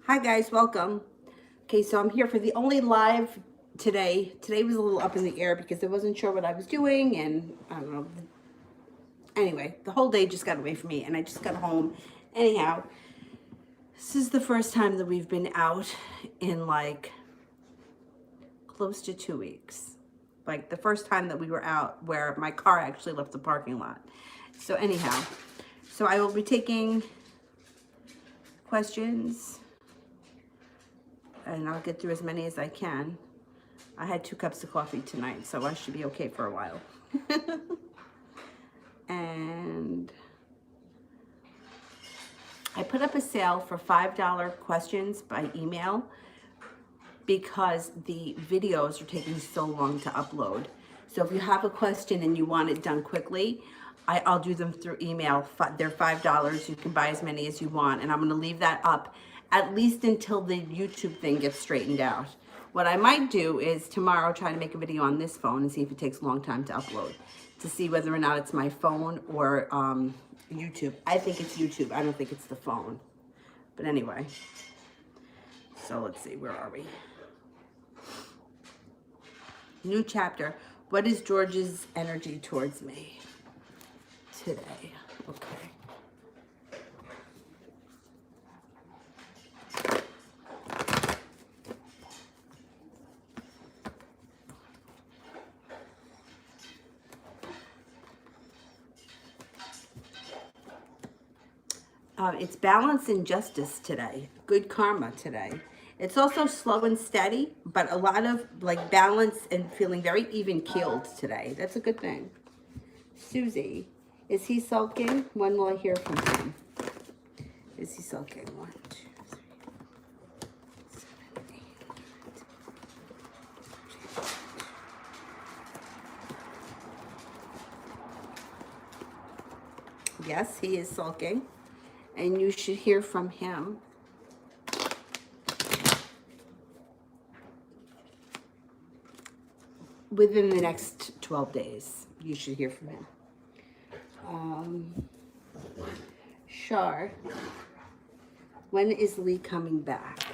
Hi guys, welcome. Okay, so I'm here for the only live today. Today was a little up in the air because I wasn't sure what I was doing, and I don't know. Anyway, the whole day just got away from me and I just got home. Anyhow, this is the first time that we've been out in like close to 2 weeks. Like the first time that we were out where my car actually left the parking lot. So anyhow, so I will be taking questions and I'll get through as many as I can. I had 2 cups of coffee tonight, so I should be okay for a while. And I put up a sale for $5 questions by email because the videos are taking so long to upload. So if you have a question and you want it done quickly, I'll do them through email. They're $5. You can buy as many as you want, and I'm going to leave that up at least until the YouTube thing gets straightened out. What I might do is tomorrow try to make a video on this phone and see if it takes a long time to upload, to see whether or not it's my phone or YouTube. I think it's YouTube. I don't think it's the phone. But anyway, so let's see, where are we? New chapter. What is George's energy towards me today? Okay. It's balance and justice today. Good karma today. It's also slow and steady, but a lot of like balance and feeling very even keeled today. That's a good thing. Susie, is he sulking? When will I hear from him? Is he sulking? 1, 2, 3, 7, 8. Yes, he is sulking. And you should hear from him. Within the next 12 days, you should hear from him. Shar, when is Lee coming back?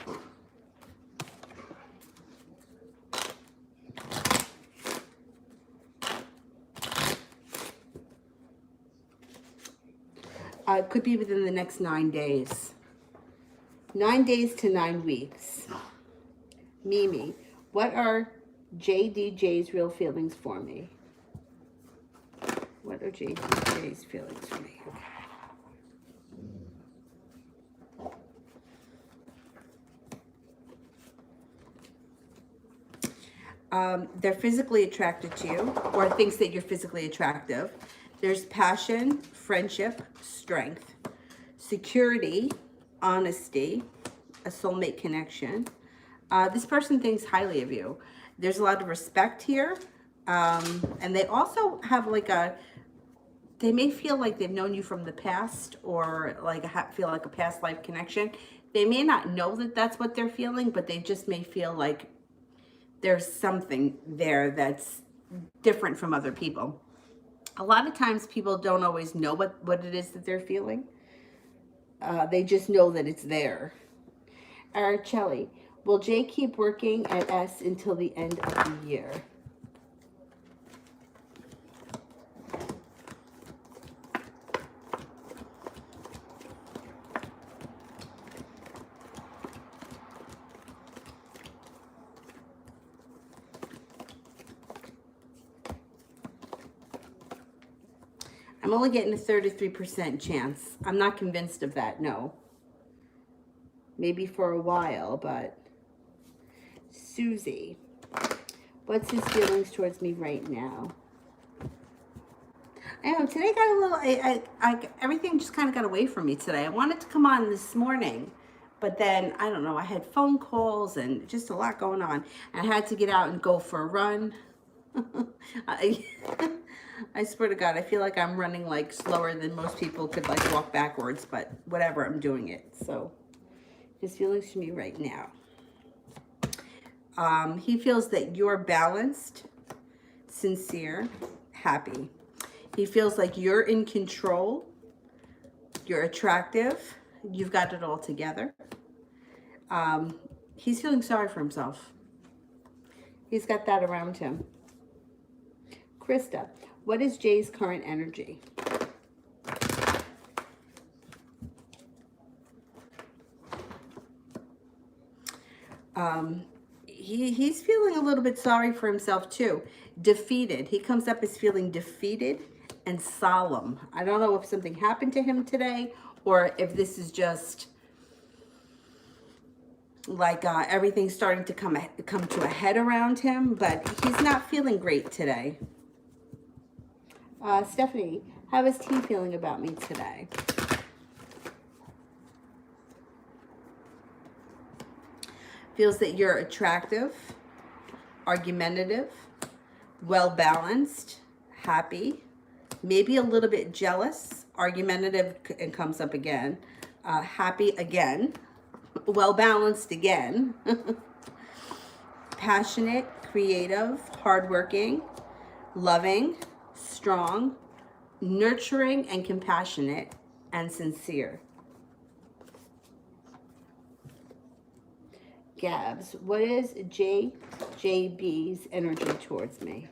It could be within the next 9 days. 9 days to 9 weeks. Mimi, what are JDJ's real feelings for me? What are JDJ's feelings for me? Okay. They're physically attracted to you, or thinks that you're physically attractive. There's passion, friendship, strength, security, honesty, a soulmate connection. This person thinks highly of you. There's a lot of respect here. And they also have like they may feel like they've known you from the past, or like feel like a past life connection. They may not know that that's what they're feeling, but they just may feel like there's something there that's different from other people. A lot of times people don't always know what it is that they're feeling. They just know that it's there. Araceli, will Jay keep working at S until the end of the year? I'm only getting a 33% chance. I'm not convinced of that, no. Maybe for a while, but... Susie, what's his feelings towards me right now? I know, today got a little... everything just kind of got away from me today. I wanted to come on this morning, but then, I don't know, I had phone calls and just a lot going on. I had to get out and go for a run. I swear to God, I feel like I'm running like slower than most people could like walk backwards, but whatever, I'm doing it. So his feelings to me right now. He feels that you're balanced, sincere, happy. He feels like you're in control, you're attractive, you've got it all together. He's feeling sorry for himself. He's got that around him. Krista, what is Jay's current energy? He's feeling a little bit sorry for himself too. Defeated. He comes up as feeling defeated and solemn. I don't know if something happened to him today or if this is just like everything's starting to come to a head around him, but he's not feeling great today. Stephanie, how is T feeling about me today? Feels that you're attractive, argumentative, well-balanced, happy, maybe a little bit jealous, argumentative, and comes up again, happy again, well-balanced again, passionate, creative, hardworking, loving, strong, nurturing, and compassionate, and sincere. Gabs, what is JB's energy towards me?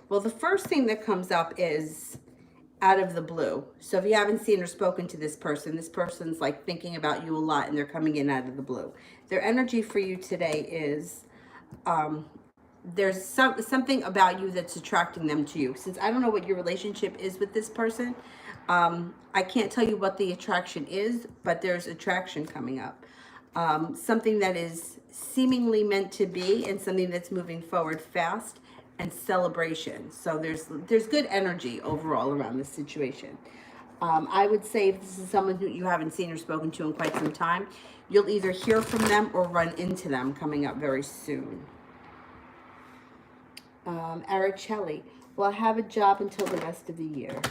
Well, the first thing that comes up is out of the blue. So if you haven't seen or spoken to this person's like thinking about you a lot and they're coming in out of the blue. Their energy for you today is there's something about you that's attracting them to you. Since I don't know what your relationship is with this person, I can't tell you what the attraction is, but there's attraction coming up. Something that is seemingly meant to be and something that's moving forward fast, and celebration. So there's good energy overall around this situation. I would say if this is someone who you haven't seen or spoken to in quite some time, you'll either hear from them or run into them coming up very soon. Araceli, will I have a job until the rest of the year?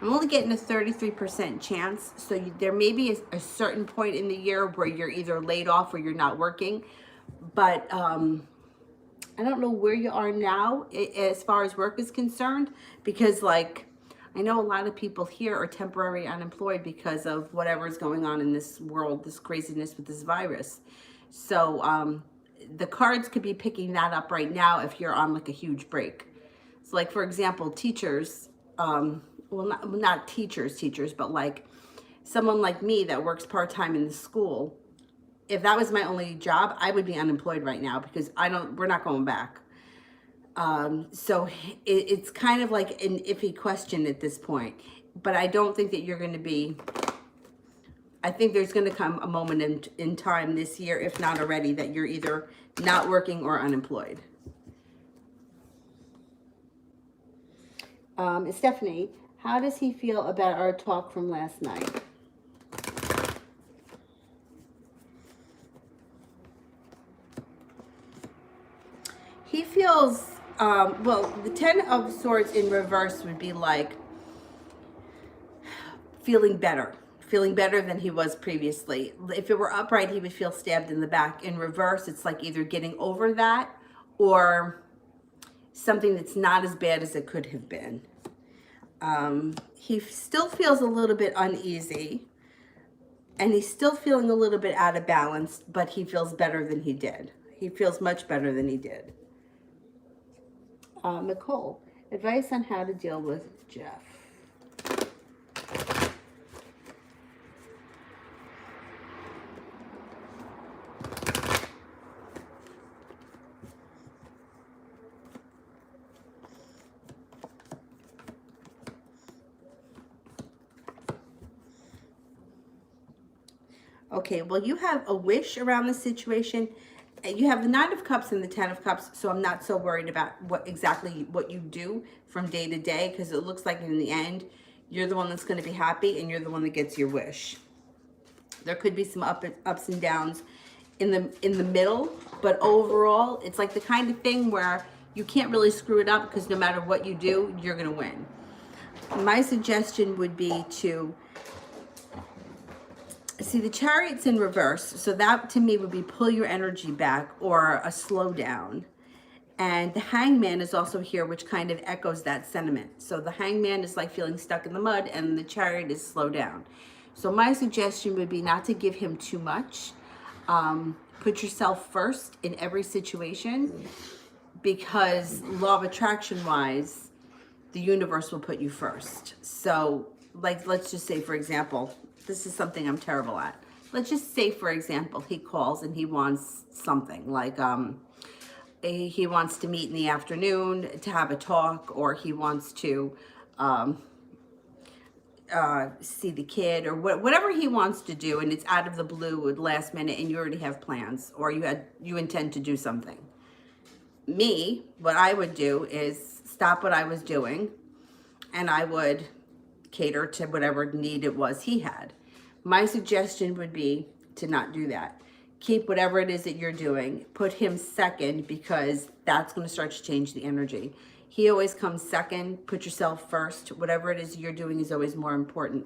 I'm only getting a 33% chance, so there may be a certain point in the year where you're either laid off or you're not working, but I don't know where you are now as far as work is concerned, because like I know a lot of people here are temporarily unemployed because of whatever is going on in this world, this craziness with this virus. So the cards could be picking that up right now if you're on like a huge break. So like, for example, teachers, well, not teachers, but like someone like me that works part-time in the school, if that was my only job, I would be unemployed right now because we're not going back. So it's kind of like an iffy question at this point, but I don't think that you're going to be, I think there's going to come a moment in time this year, if not already, that you're either not working or unemployed. Stephanie, how does he feel about our talk from last night? He feels, well, the 10 of Swords in reverse would be like feeling better than he was previously. If it were upright, he would feel stabbed in the back. In reverse, it's like either getting over that or something that's not as bad as it could have been. He still feels a little bit uneasy and he's still feeling a little bit out of balance, but he feels better than he did. He feels much better than he did. Nicole, advice on how to deal with Jeff. Okay, well, you have a wish around the situation. You have the 9 of Cups and the 10 of Cups, so I'm not so worried about what you do from day to day, because it looks like in the end, you're the one that's going to be happy and you're the one that gets your wish. There could be some ups and downs in the middle, but overall, it's like the kind of thing where you can't really screw it up because no matter what you do, you're gonna win. My suggestion would be to see the Chariot's in reverse, so that to me would be pull your energy back or a slowdown. And the Hangman is also here, which kind of echoes that sentiment. So the Hangman is like feeling stuck in the mud, and the Chariot is slow down. So my suggestion would be not to give him too much. Put yourself first in every situation, because law of attraction wise, the universe will put you first. So like, let's just say, for example, this is something I'm terrible at. Let's just say, for example, he calls and he wants something like, he wants to meet in the afternoon to have a talk, or he wants to see the kid, or whatever he wants to do, and it's out of the blue at last minute, and you already have plans, or you intend to do something. Me, what I would do is stop what I was doing, and I would cater to whatever need it was he had. My suggestion would be to not do that. Keep whatever it is that you're doing. Put him second, because that's going to start to change the energy. He always comes second. Put yourself first. Whatever it is you're doing is always more important.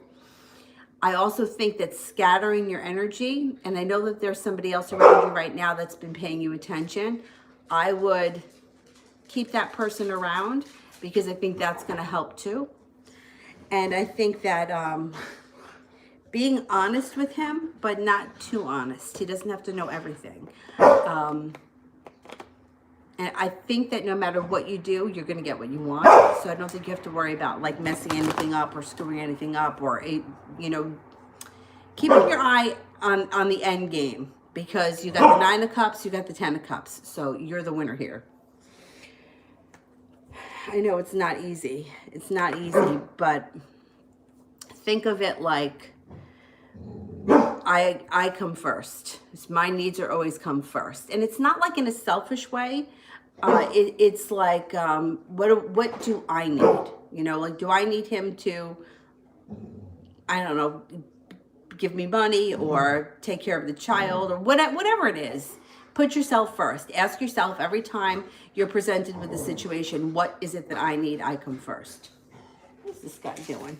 I also think that scattering your energy, and I know that there's somebody else around you right now that's been paying you attention, I would keep that person around, because I think that's going to help too. And I think that being honest with him, but not too honest. He doesn't have to know everything. And I think that no matter what you do, you're going to get what you want. So I don't think you have to worry about like messing anything up or screwing anything up, or, you know, keeping your eye on the end game, because you got the 9 of Cups, you got the 10 of Cups. So you're the winner here. I know it's not easy. It's not easy, but think of it like I come first. My needs are always come first. And it's not like in a selfish way. It's like, what do I need? You know, like, do I need him to, I don't know, give me money or take care of the child, or whatever it is? Put yourself first. Ask yourself every time you're presented with a situation, what is it that I need? I come first. What's this guy doing?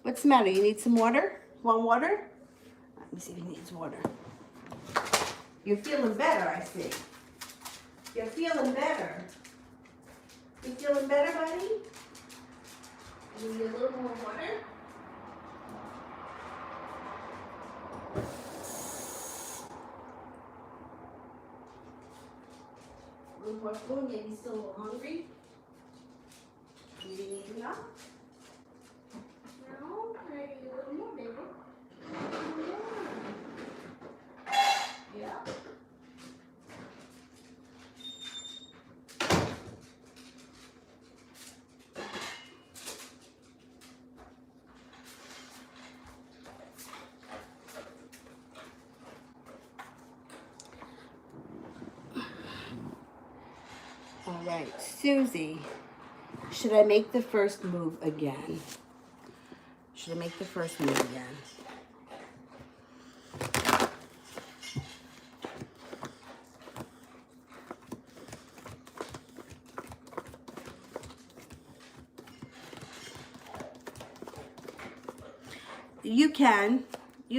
What's the matter? You need some water? Want water? Let me see if he needs water. You're feeling better, I see. You're feeling better. You feeling better, buddy? You need a little more water? A little more food, maybe still a little hungry? You didn't eat enough? No, can I eat a little more, baby? Yeah. All right, Susie, should I make the first move again? Should I make the first move again? You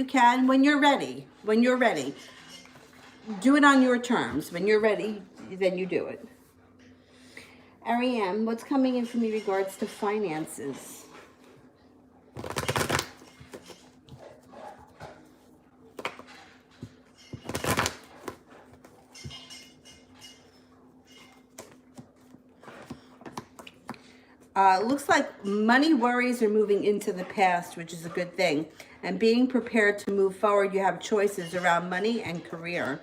can when you're ready. When you're ready. Do it on your terms. When you're ready, then you do it. Ariane, what's coming in from me regards to finances? Looks like money worries are moving into the past, which is a good thing. And being prepared to move forward, you have choices around money and career.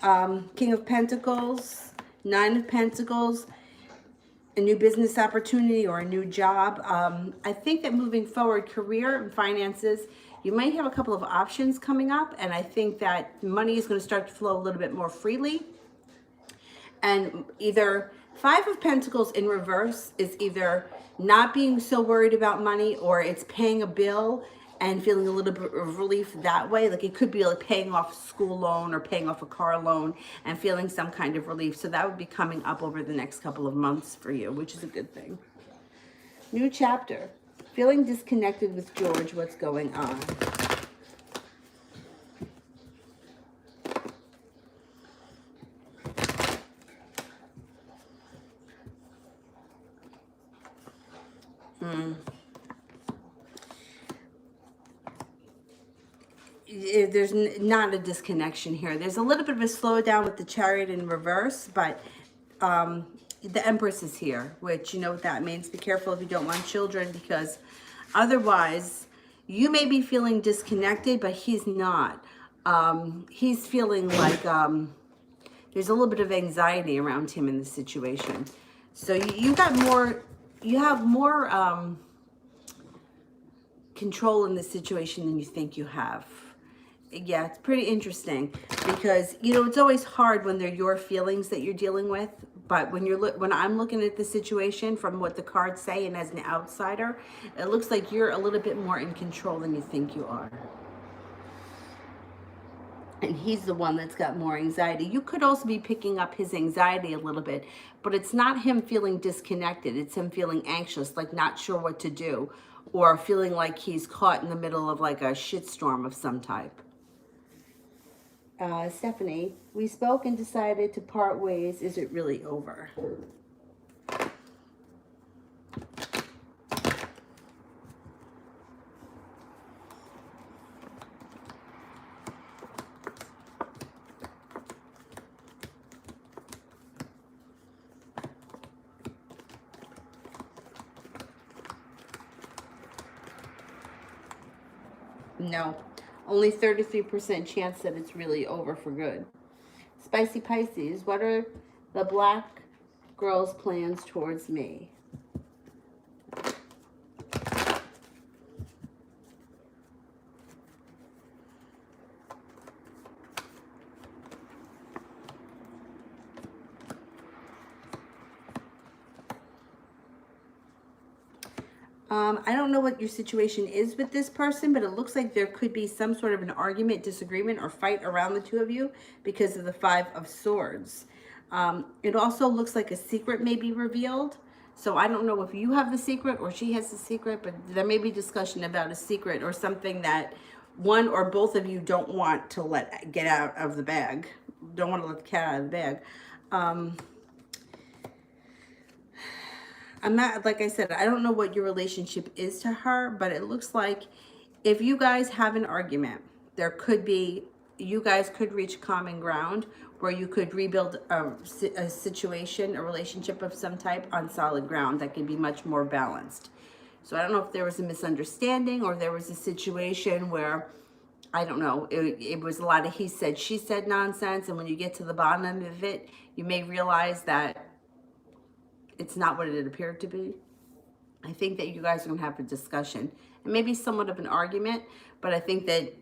King of Pentacles, 9 of Pentacles, a new business opportunity or a new job. I think that moving forward, career and finances, you might have a couple of options coming up. And I think that money is going to start to flow a little bit more freely. And either 5 of Pentacles in reverse is either not being so worried about money, or it's paying a bill and feeling a little bit of relief that way. Like it could be like paying off a school loan or paying off a car loan and feeling some kind of relief. So that would be coming up over the next couple of months for you, which is a good thing. New chapter. Feeling disconnected with George. What's going on? There's not a disconnection here. There's a little bit of a slowdown with the Chariot in reverse, but the Empress is here, which you know what that means. Be careful if you don't want children, because otherwise you may be feeling disconnected, but he's not. He's feeling like there's a little bit of anxiety around him in the situation. So you have more control in the situation than you think you have. Yeah, it's pretty interesting because, you know, it's always hard when they're your feelings that you're dealing with. But when I'm looking at the situation from what the cards say, and as an outsider, it looks like you're a little bit more in control than you think you are. And he's the one that's got more anxiety. You could also be picking up his anxiety a little bit, but it's not him feeling disconnected. It's him feeling anxious, like not sure what to do, or feeling like he's caught in the middle of like a shitstorm of some type. Stephanie, we spoke and decided to part ways. Is it really over? No. Only 33% chance that it's really over for good. Spicy Pisces, what are the black girl's plans towards me? I don't know what your situation is with this person, but it looks like there could be some sort of an argument, disagreement, or fight around the two of you because of the Five of Swords. It also looks like a secret may be revealed. So I don't know if you have the secret or she has the secret, but there may be discussion about a secret or something that one or both of you don't want to let get out of the bag. Don't want to let the cat out of the bag. I'm not, like I said, I don't know what your relationship is to her, but it looks like if you guys have an argument, there could be, you guys could reach common ground where you could rebuild a situation, a relationship of some type on solid ground that can be much more balanced. So I don't know if there was a misunderstanding or there was a situation where, I don't know, it was a lot of he said, she said nonsense. And when you get to the bottom of it, you may realize that it's not what it appeared to be. I think that you guys are going to have a discussion. It may be somewhat of an argument, but I think that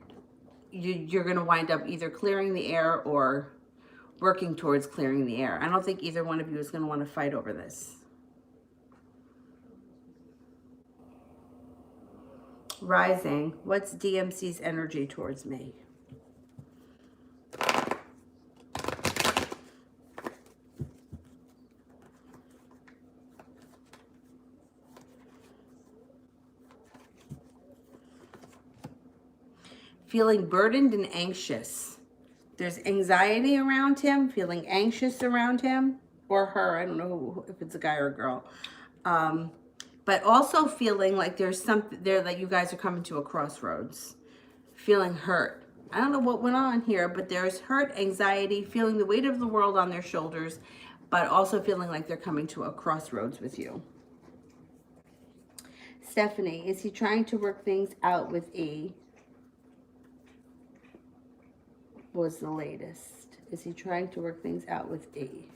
you're going to wind up either clearing the air or working towards clearing the air. I don't think either one of you is going to want to fight over this. Rising, what's DMC's energy towards me? Feeling burdened and anxious. There's anxiety around him, feeling anxious around him, or her. I don't know if it's a guy or a girl. But also feeling like there's something there that you guys are coming to a crossroads. Feeling hurt. I don't know what went on here, but there's hurt, anxiety, feeling the weight of the world on their shoulders, but also feeling like they're coming to a crossroads with you. Stephanie, is he trying to work things out with E? Was the latest. Is he trying to work things out with E?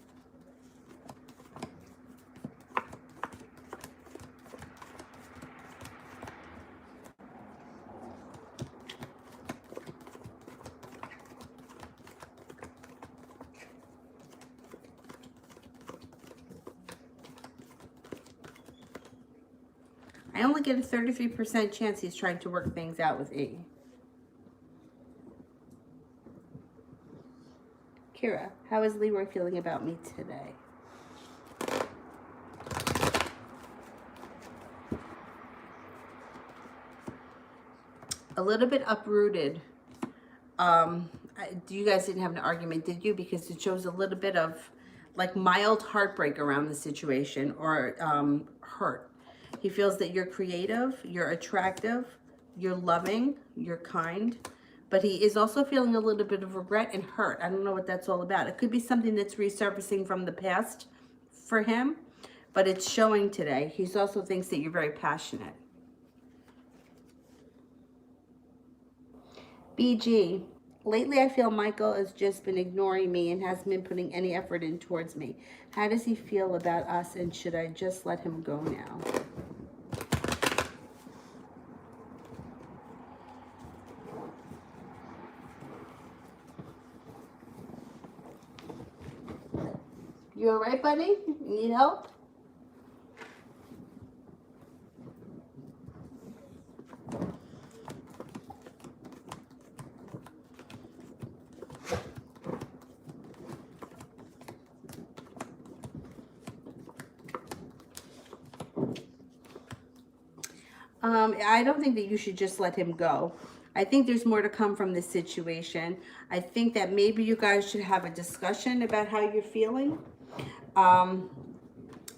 I only get a 33% chance he's trying to work things out with E. Kira, how is Leroy feeling about me today? A little bit uprooted. You guys didn't have an argument, did you? Because it shows a little bit of like mild heartbreak around the situation, or hurt. He feels that you're creative, you're attractive, you're loving, you're kind, but he is also feeling a little bit of regret and hurt. I don't know what that's all about. It could be something that's resurfacing from the past for him, but it's showing today. He also thinks that you're very passionate. BG, lately I feel Michael has just been ignoring me and hasn't been putting any effort in towards me. How does he feel about us, and should I just let him go now? You all right, buddy? You need help? I don't think that you should just let him go. I think there's more to come from this situation. I think that maybe you guys should have a discussion about how you're feeling.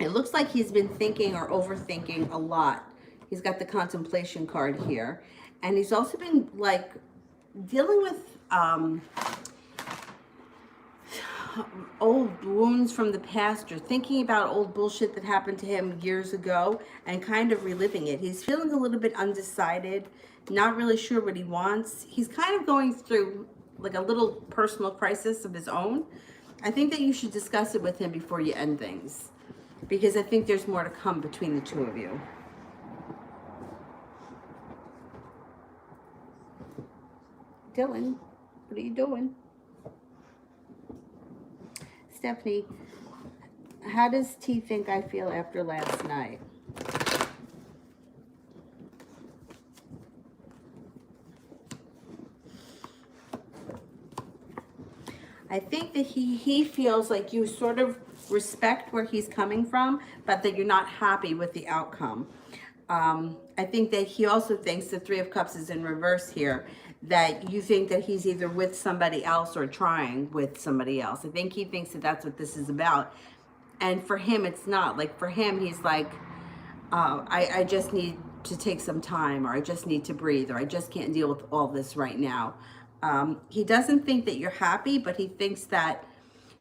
It looks like he's been thinking or overthinking a lot. He's got the contemplation card here. And he's also been like dealing with old wounds from the past, or thinking about old bullshit that happened to him years ago and kind of reliving it. He's feeling a little bit undecided, not really sure what he wants. He's kind of going through like a little personal crisis of his own. I think that you should discuss it with him before you end things, because I think there's more to come between the two of you. Dylan, what are you doing? Stephanie, how does T think I feel after last night? I think that he feels like you sort of respect where he's coming from, but that you're not happy with the outcome. I think that he also thinks the Three of Cups is in reverse here, that you think that he's either with somebody else or trying with somebody else. I think he thinks that that's what this is about. And for him, it's not. Like, for him, he's like, I just need to take some time, or I just need to breathe, or I just can't deal with all this right now. He doesn't think that you're happy, but he thinks that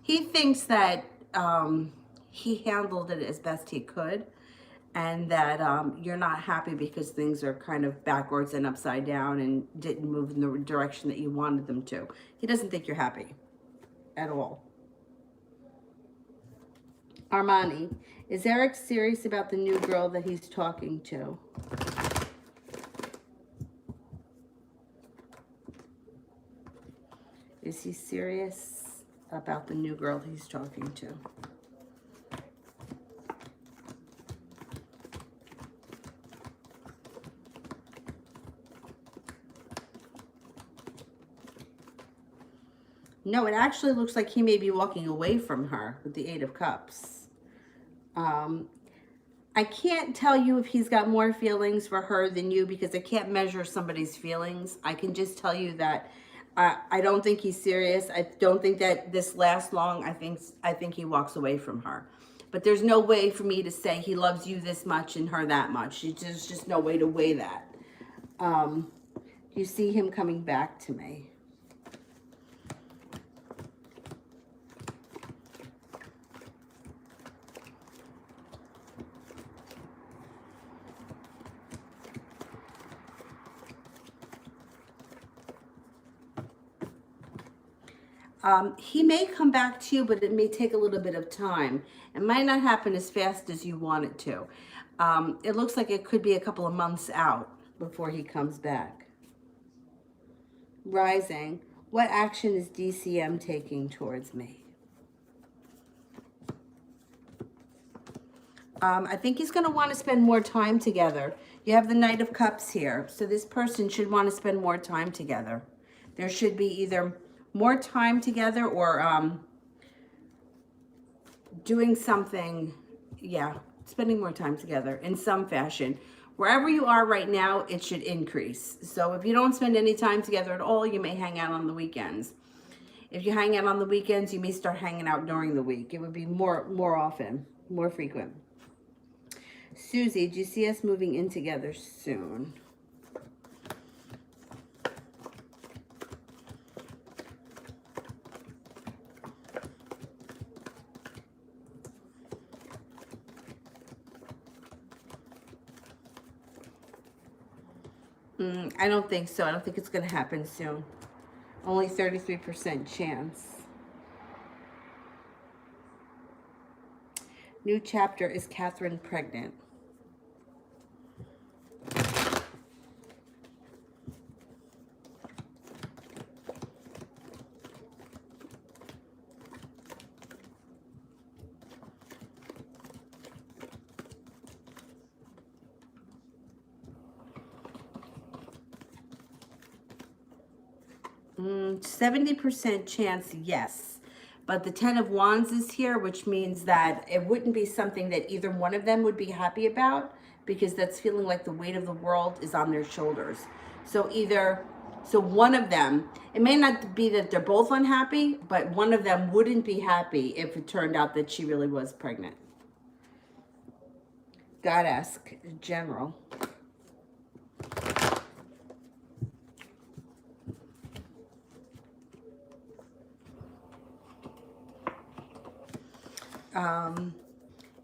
he handled it as best he could, and that you're not happy because things are kind of backwards and upside down and didn't move in the direction that you wanted them to. He doesn't think you're happy at all. Armani, is Eric serious about the new girl that he's talking to? Is he serious about the new girl he's talking to? No, it actually looks like he may be walking away from her with the Eight of Cups. I can't tell you if he's got more feelings for her than you, because I can't measure somebody's feelings. I can just tell you that I don't think he's serious. I don't think that this lasts long. I think he walks away from her. But there's no way for me to say he loves you this much and her that much. There's just no way to weigh that. You see him coming back to me. He may come back to you, but it may take a little bit of time. It might not happen as fast as you want it to. It looks like it could be a couple of months out before he comes back. Rising, what action is DCM taking towards me? I think he's going to want to spend more time together. You have the Knight of Cups here. So this person should want to spend more time together. There should be either more time together or doing something, yeah, spending more time together in some fashion. Wherever you are right now, it should increase. So if you don't spend any time together at all, you may hang out on the weekends. If you hang out on the weekends, you may start hanging out during the week. It would be more often, more frequent. Susie, do you see us moving in together soon? I don't think so. I don't think it's going to happen soon. Only 33% chance. New chapter, is Catherine pregnant? 70% chance, yes. But the Ten of Wands is here, which means that it wouldn't be something that either one of them would be happy about, because that's feeling like the weight of the world is on their shoulders. So one of them, it may not be that they're both unhappy, but one of them wouldn't be happy if it turned out that she really was pregnant. Goddess, general.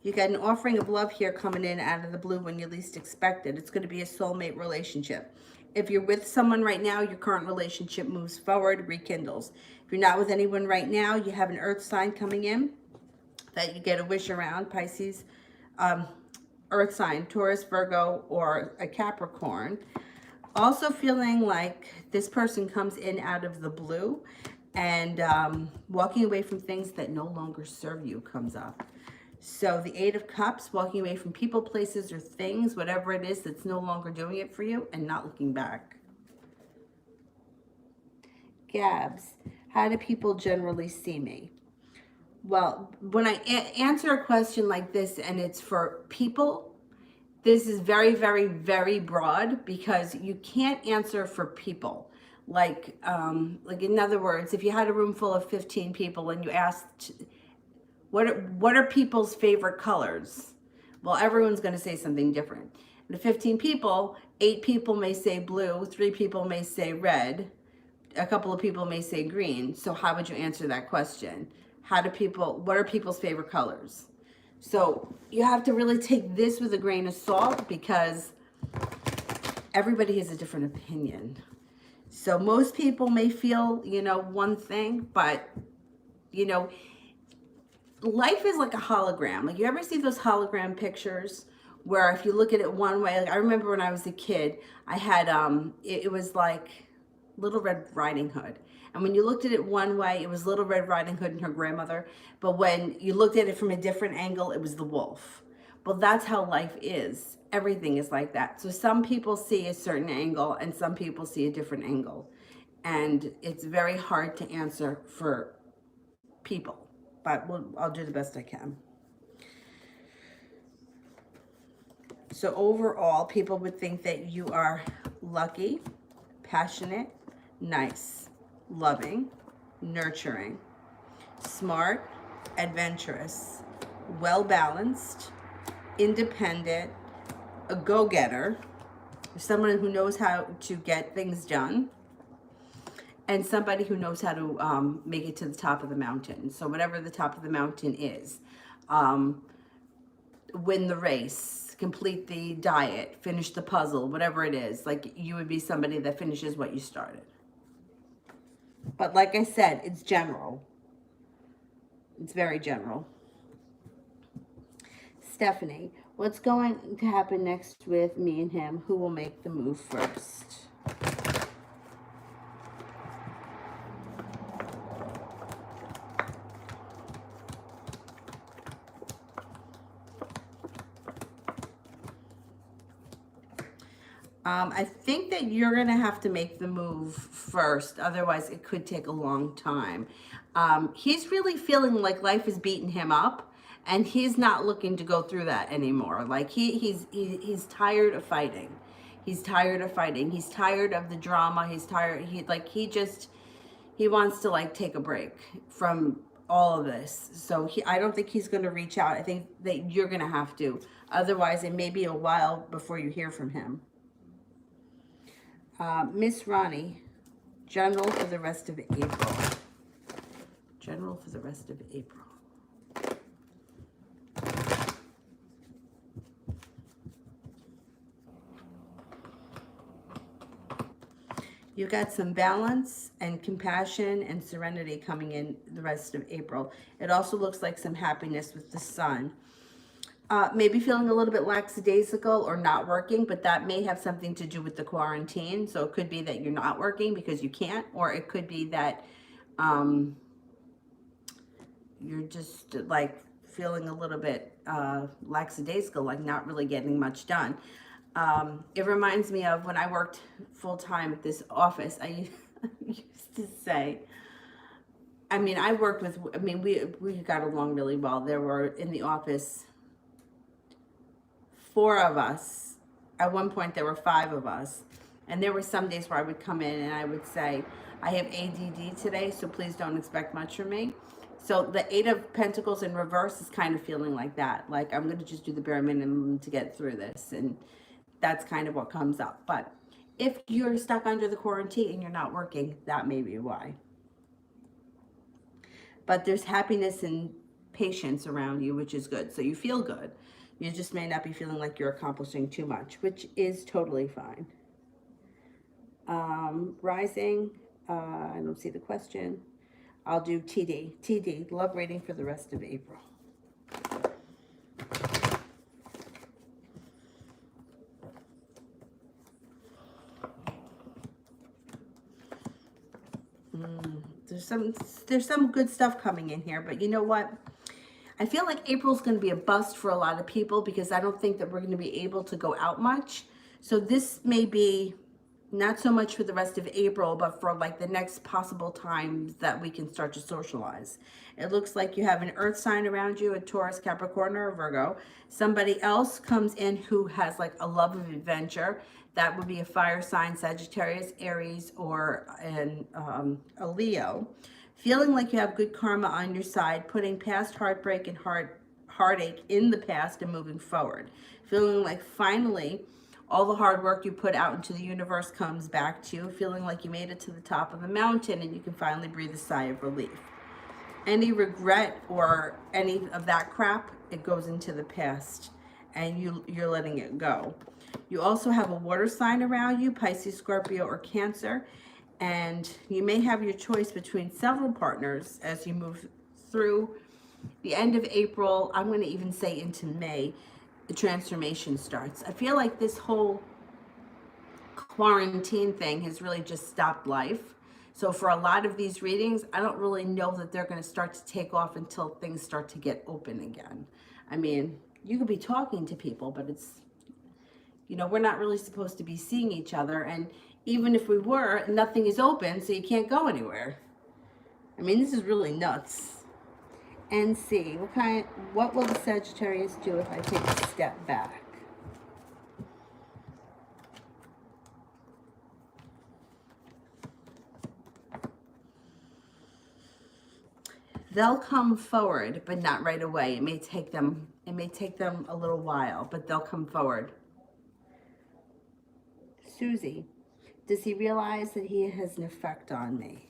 You got an offering of love here coming in out of the blue when you least expect it. It's going to be a soulmate relationship. If you're with someone right now, your current relationship moves forward, rekindles. If you're not with anyone right now, you have an earth sign coming in that you get a wish around. Pisces, earth sign, Taurus, Virgo, or a Capricorn. Also feeling like this person comes in out of the blue, and walking away from things that no longer serve you comes up. So the Eight of Cups, walking away from people, places, or things, whatever it is that's no longer doing it for you, and not looking back. Gabs, how do people generally see me? Well, when I answer a question like this and it's for people, this is very, very, very broad, because you can't answer for people. Like in other words, if you had a room full of 15 people and you asked, what are people's favorite colors? Well, everyone's going to say something different. The 15 people, 8 people may say blue, 3 people may say red, a couple of people may say green. So how would you answer that question? What are people's favorite colors? So you have to really take this with a grain of salt, because everybody has a different opinion. So most people may feel, one thing, but, life is like a hologram. Like, you ever see those hologram pictures where if you look at it one way, like I remember when I was a kid, I had, it was like Little Red Riding Hood. And when you looked at it one way, it was Little Red Riding Hood and her grandmother. But when you looked at it from a different angle, it was the wolf. Well, that's how life is. Everything is like that. So some people see a certain angle and some people see a different angle. And it's very hard to answer for people. But I'll do the best I can. So overall, people would think that you are lucky, passionate, nice, loving, nurturing, smart, adventurous, well-balanced, independent, a go-getter, someone who knows how to get things done, and somebody who knows how to make it to the top of the mountain. So whatever the top of the mountain is, win the race, complete the diet, finish the puzzle, whatever it is. Like, you would be somebody that finishes what you started. But like I said, it's general. It's very general. Stephanie, what's going to happen next with me and him? Who will make the move first? I think that you're going to have to make the move first. Otherwise, it could take a long time. He's really feeling like life is beating him up, and he's not looking to go through that anymore. Like he's tired of fighting. He's tired of fighting. He's tired of the drama. He's tired. He wants to like take a break from all of this. So I don't think he's going to reach out. I think that you're going to have to. Otherwise, it may be a while before you hear from him. Miss Ronnie, general for the rest of April. General for the rest of April. You got some balance and compassion and serenity coming in the rest of April. It also looks like some happiness with the sun. Maybe feeling a little bit lackadaisical or not working, but that may have something to do with the quarantine. So it could be that you're not working because you can't, or it could be that you're just like feeling a little bit lackadaisical, like not really getting much done. It reminds me of when I worked full-time at this office. I used to say, I mean, we got along really well. There were in the office 4 of us. At one point, there were 5 of us. And there were some days where I would come in and I would say, I have ADD today, so please don't expect much from me. So the 8 of Pentacles in reverse is kind of feeling like that. Like, I'm going to just do the bare minimum to get through this. And that's kind of what comes up. But if you're stuck under the quarantine and you're not working, that may be why. But there's happiness and patience around you, which is good. So you feel good. You just may not be feeling like you're accomplishing too much, which is totally fine. Rising, I don't see the question. I'll do TD. TD, love reading for the rest of April. There's some good stuff coming in here, but you know what? I feel like April's going to be a bust for a lot of people because I don't think that we're going to be able to go out much. So this may be not so much for the rest of April, but for like the next possible times that we can start to socialize. It looks like you have an earth sign around you, a Taurus, Capricorn, or a Virgo. Somebody else comes in who has like a love of adventure. That would be a fire sign, Sagittarius, Aries, or a Leo. Feeling like you have good karma on your side, putting past heartbreak and heartache in the past and moving forward. Feeling like finally all the hard work you put out into the universe comes back to you. Feeling like you made it to the top of the mountain and you can finally breathe a sigh of relief. Any regret or any of that crap, it goes into the past and you're letting it go. You also have a water sign around you, Pisces, Scorpio, or Cancer. And you may have your choice between several partners as you move through the end of April. I'm going to even say into May, the transformation starts. I feel like this whole quarantine thing has really just stopped life. So for a lot of these readings, I don't really know that they're going to start to take off until things start to get open again. I mean, you could be talking to people, but it's, you know, we're not really supposed to be seeing each other. And even if we were, nothing is open, so you can't go anywhere. I mean, this is really nuts. And see, what will the Sagittarius do if I take a step back? They'll come forward, but not right away. It may take them a little while, but they'll come forward. Susie, does he realize that he has an effect on me?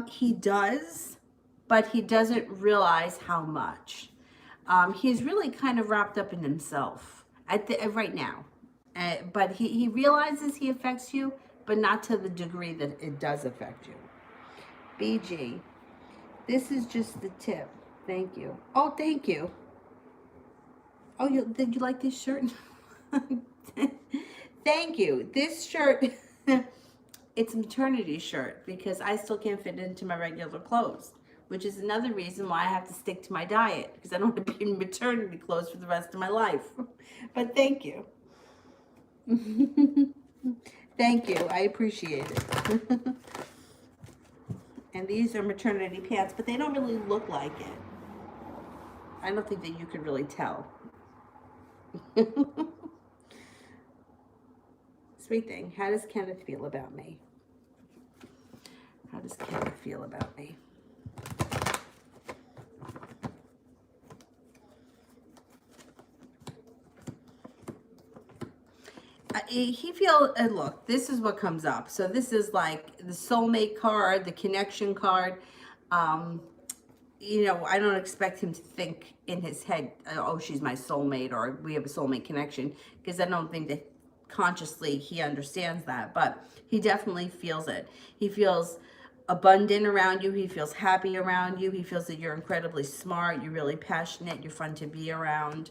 He does, but he doesn't realize how much. He's really kind of wrapped up in himself right now. But he realizes he affects you, but not to the degree that it does affect you. BG, this is just the tip. Thank you. Oh, thank you. Oh, did you like this shirt? Thank you. This shirt It's a maternity shirt because I still can't fit into my regular clothes, which is another reason why I have to stick to my diet, because I don't want to be in maternity clothes for the rest of my life. But thank you. Thank you. I appreciate it. And these are maternity pants, but they don't really look like it. I don't think that you could really tell. Sweet thing. How does Kenneth feel about me? How does Kenneth feel about me? He feels, look, this is what comes up. So this is like the soulmate card, the connection card. You know, I don't expect him to think in his head, oh, she's my soulmate, or we have a soulmate connection, because I don't think that consciously he understands that, but he definitely feels it. He feels abundant around you. He feels happy around you. He feels that you're incredibly smart. You're really passionate. You're fun to be around.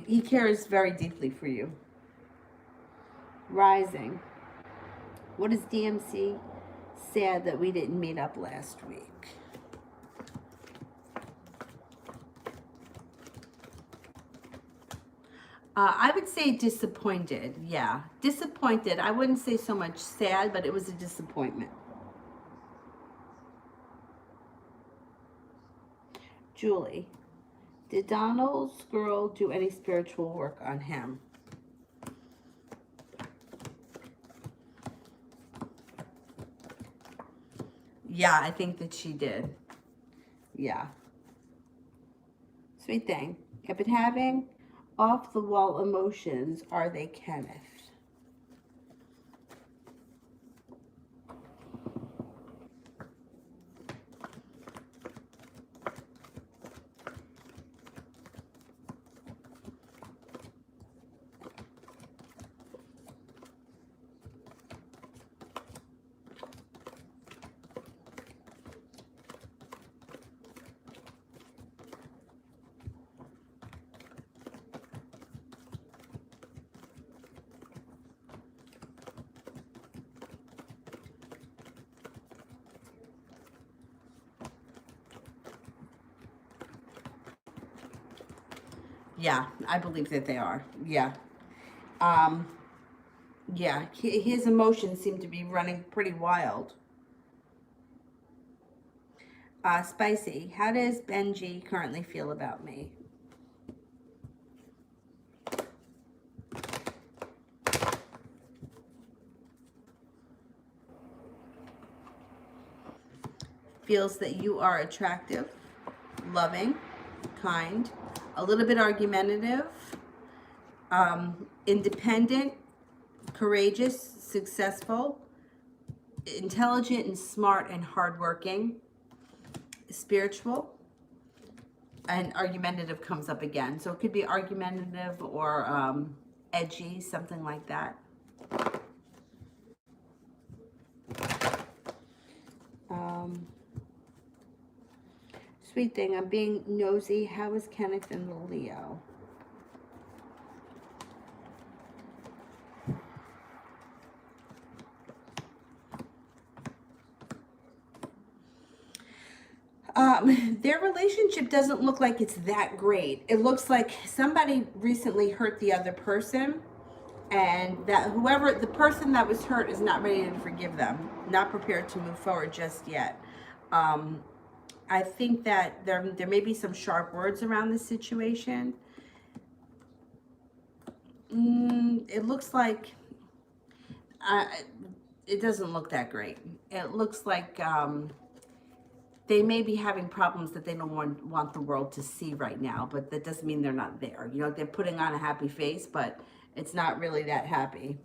He cares very deeply for you. Rising. What is DMC sad that we didn't meet up last week? I would say disappointed. Yeah, disappointed. I wouldn't say so much sad, but it was a disappointment. Julie, did Donald's girl do any spiritual work on him? Yeah, I think that she did. Yeah. Sweet thing. I've been having off the wall emotions. Are they Kenneth? Yeah, I believe that they are. Yeah. Um, yeah, his emotions seem to be running pretty wild. Spicy, how does Benji currently feel about me? Feels that you are attractive, loving, kind, a little bit argumentative, independent, courageous, successful, intelligent and smart and hardworking, spiritual, and argumentative comes up again. So it could be argumentative or edgy, something like that. Sweet thing, I'm being nosy. How is Kenneth in the Leo? Their relationship doesn't look like it's that great. It looks like somebody recently hurt the other person, and that whoever, the person that was hurt, is not ready to forgive them, not prepared to move forward just yet. I think that there may be some sharp words around this situation. It looks like it doesn't look that great. It looks like they may be having problems that they don't want the world to see right now, but that doesn't mean they're not there. You know, they're putting on a happy face, but it's not really that happy.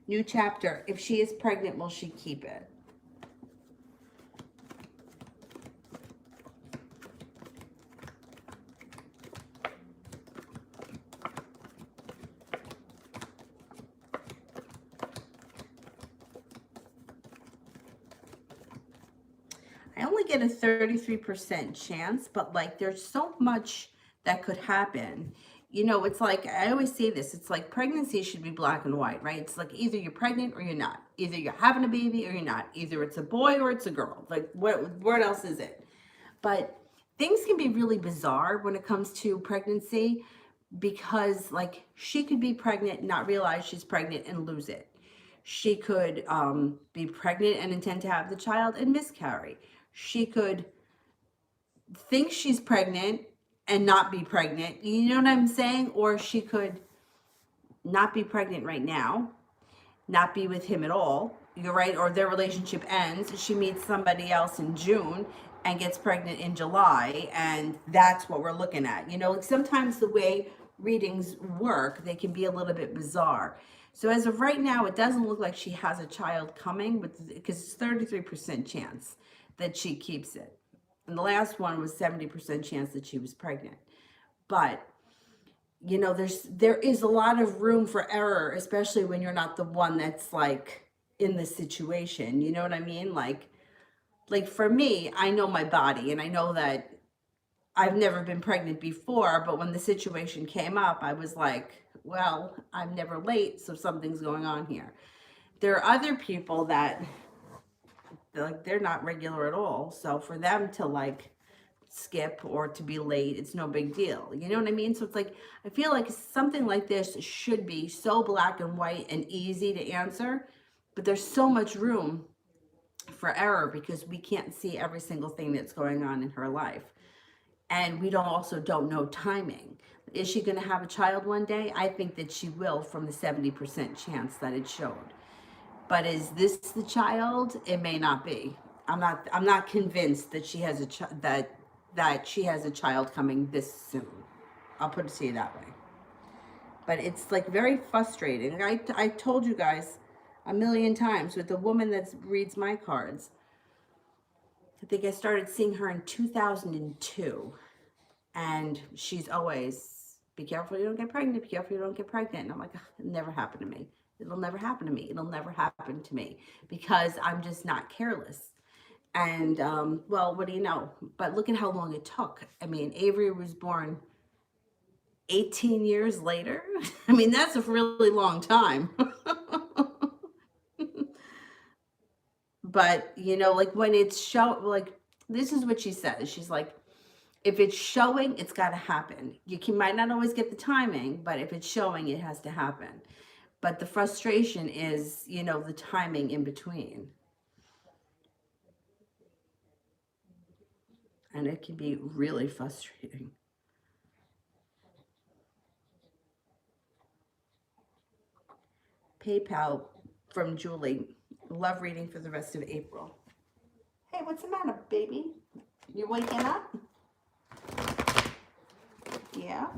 New chapter. If she is pregnant, will she keep it? I only get a 33% chance, but like there's so much that could happen. You know, it's like, I always say this, it's like pregnancy should be black and white, right? It's like either you're pregnant or you're not. Either you're having a baby or you're not. Either it's a boy or it's a girl. Like, what else is it? But things can be really bizarre when it comes to pregnancy, because like she could be pregnant, not realize she's pregnant and lose it. She could be pregnant and intend to have the child and miscarry. She could think she's pregnant and not be pregnant. You know what I'm saying? Or she could not be pregnant right now, not be with him at all. You're right. Or their relationship ends. She meets somebody else in June and gets pregnant in July. And that's what we're looking at. You know, like sometimes the way readings work, they can be a little bit bizarre. So as of right now, it doesn't look like she has a child coming, because it's 33% chance that she keeps it. And the last one was 70% chance that she was pregnant. But you know, there is a lot of room for error, especially when you're not the one that's like in the situation. You know what I mean? Like for me, I know my body, and I know that I've never been pregnant before, but when the situation came up, I was like, well, I'm never late, so something's going on here. There are other people that like they're not regular at all, so for them to like skip or to be late, it's no big deal. You know what I mean? So it's like, I feel like something like this should be so black and white and easy to answer, but there's so much room for error because we can't see every single thing that's going on in her life. And we don't know timing. Is she going to have a child one day? I think that she will, from the 70% chance that it showed. But is this the child? It may not be. I'm not convinced that she has that she has a child coming this soon. I'll put it to you that way. But it's like very frustrating. I told you guys a million times with the woman that reads my cards. I think I started seeing her in 2002. And she's always, be careful you don't get pregnant, be careful you don't get pregnant. And I'm like, it'll never happen to me. It'll never happen to me. It'll never happen to me, because I'm just not careless. And, well, what do you know? But look at how long it took. I mean, Avery was born 18 years later. I mean, that's a really long time. But, you know, like when it's like, this is what she says. She's like, if it's showing, it's got to happen. Might not always get the timing, but if it's showing, it has to happen. But the frustration is, you know, the timing in between. And it can be really frustrating. PayPal from Julie. Love reading for the rest of April. Hey, what's the matter, baby? You waking up? Yeah.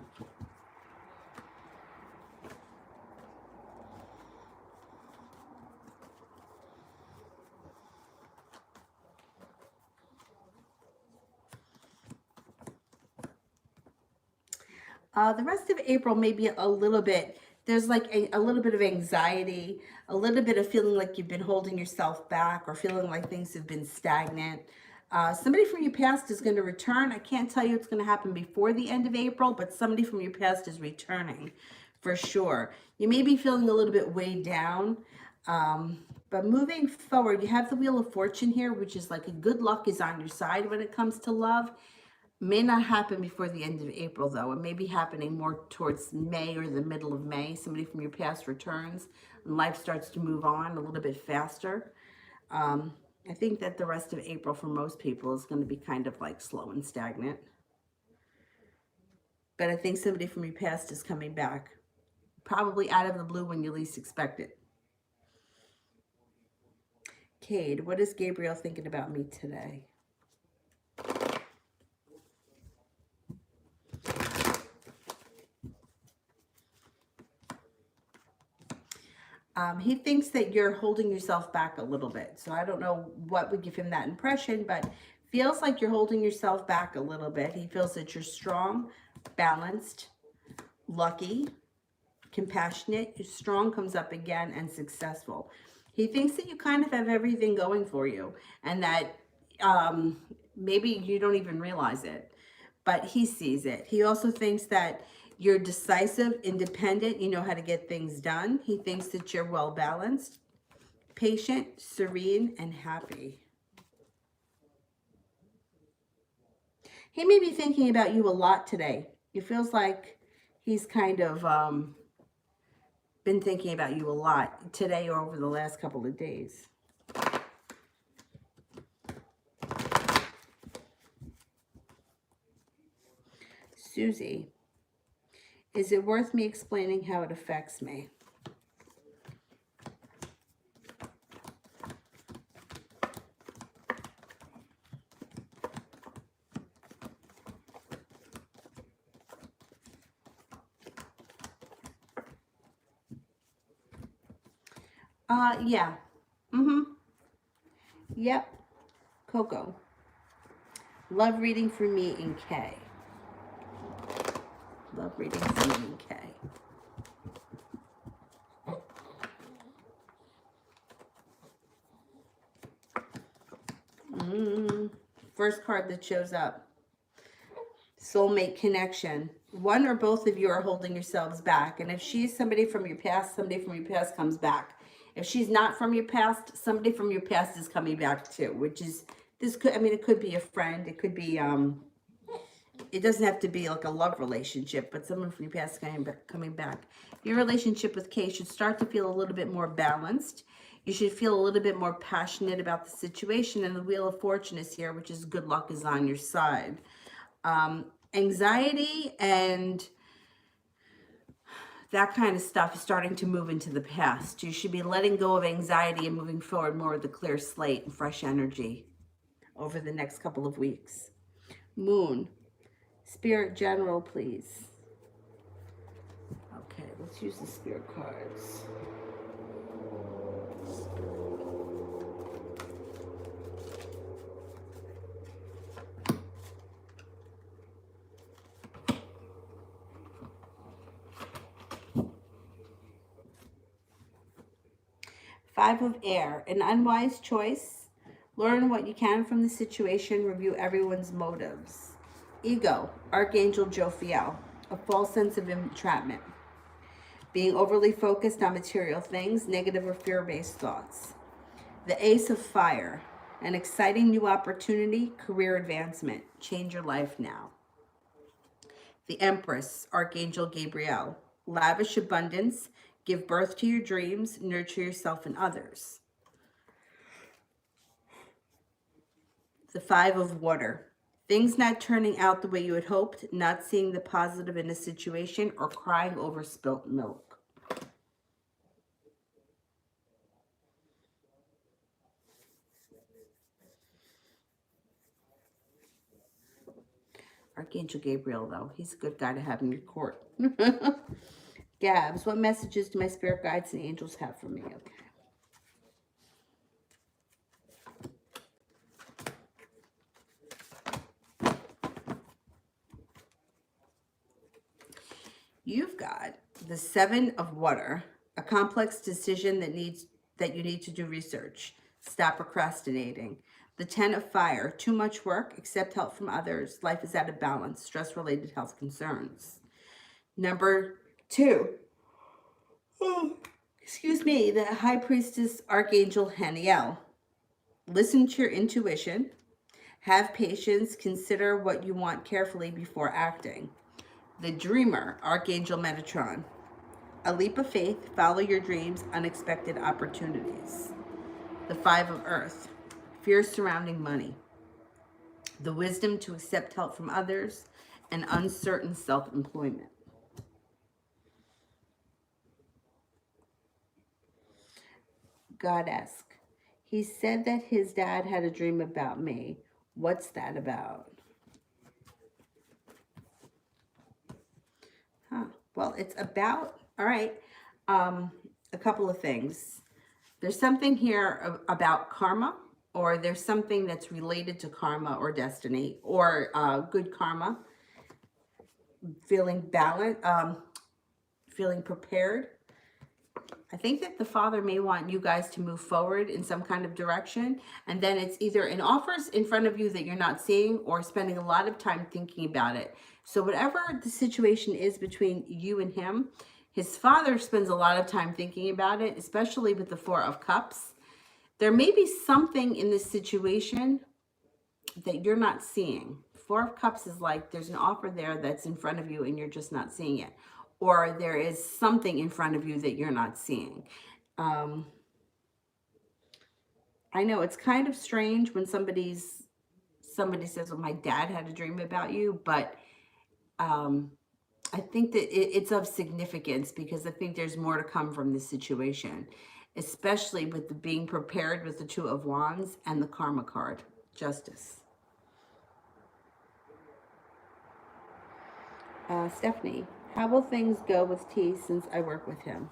The rest of April may be a little bit, there's like a little bit of anxiety, a little bit of feeling like you've been holding yourself back, or feeling like things have been stagnant. Somebody from your past is going to return. I can't tell you it's going to happen before the end of April, but somebody from your past is returning for sure. You may be feeling a little bit weighed down, but moving forward, you have the Wheel of Fortune here, which is like a good luck is on your side when it comes to love. May not happen before the end of April, though. It may be happening more towards May or the middle of May. Somebody from your past returns and life starts to move on a little bit faster. I think that the rest of April for most people is going to be kind of like slow and stagnant. But I think somebody from your past is coming back, probably out of the blue when you least expect it. Cade, what is Gabriel thinking about me today? He thinks that you're holding yourself back a little bit. So I don't know what would give him that impression, but feels like you're holding yourself back a little bit. He feels that you're strong, balanced, lucky, compassionate. Strong comes up again, and successful. He thinks that you kind of have everything going for you, and that maybe you don't even realize it, but he sees it. He also thinks that You're decisive, independent. You know how to get things done. He thinks that you're well balanced, patient, serene, and happy. He may be thinking about you a lot today. It feels like he's kind of been thinking about you a lot today or over the last couple of days. Susie, is it worth me explaining how it affects me? Yeah. Yep. Coco. Love reading for me in K. Love reading for me in K. First card that shows up. Soulmate connection. One or both of you are holding yourselves back. And if she's somebody from your past, somebody from your past comes back. If she's not from your past, somebody from your past is coming back too, which is, this could, I mean, it could be a friend. It could be, it doesn't have to be like a love relationship, but someone from your past coming back. Your relationship with Kay should start to feel a little bit more balanced. You should feel a little bit more passionate about the situation, and the Wheel of Fortune is here, which is good luck is on your side. Anxiety and that kind of stuff is starting to move into the past. You should be letting go of anxiety and moving forward more with a clear slate and fresh energy over the next couple of weeks. Moon. Spirit General, please. Okay, let's use the Spirit cards. 5 of Air, an unwise choice. Learn what you can from the situation. Review everyone's motives. Ego, Archangel Jophiel, a false sense of entrapment. Being overly focused on material things, negative or fear-based thoughts. The Ace of Fire, an exciting new opportunity, career advancement. Change your life now. The Empress, Archangel Gabriel, lavish abundance. Give birth to your dreams, nurture yourself and others. The 5 of Water. Things not turning out the way you had hoped, not seeing the positive in a situation, or crying over spilt milk. Archangel Gabriel, though, he's a good guy to have in your court. Gabs, what messages do my spirit guides and angels have for me? Okay. You've got the 7 of Water, a complex decision that you need to do research. Stop procrastinating. The 10 of Fire, too much work, accept help from others. Life is out of balance. Stress-related health concerns. Number 2. Excuse me, the High Priestess Archangel Haniel. Listen to your intuition. Have patience. Consider what you want carefully before acting. The Dreamer, Archangel Metatron. A leap of faith, follow your dreams, unexpected opportunities. The 5 of Earth, fear surrounding money. The wisdom to accept help from others, and uncertain self-employment. Goddess, he said that his dad had a dream about me. What's that about? Well, it's about, all right, a couple of things. There's something here about karma, or there's something that's related to karma or destiny, or good karma, feeling balanced, feeling prepared. I think that the father may want you guys to move forward in some kind of direction. And then it's either an offer's in front of you that you're not seeing or spending a lot of time thinking about it. So whatever the situation is between you and him, his father spends a lot of time thinking about it, especially with the Four of Cups. There may be something in this situation that you're not seeing. Four of Cups is like there's an offer there that's in front of you and you're just not seeing it. Or there is something in front of you that you're not seeing. I know it's kind of strange when somebody says, well, my dad had a dream about you, but I think that it's of significance because I think there's more to come from this situation, especially with the being prepared with the Two of Wands and the Karma card, Justice. Stephanie, how will things go with T since I work with him?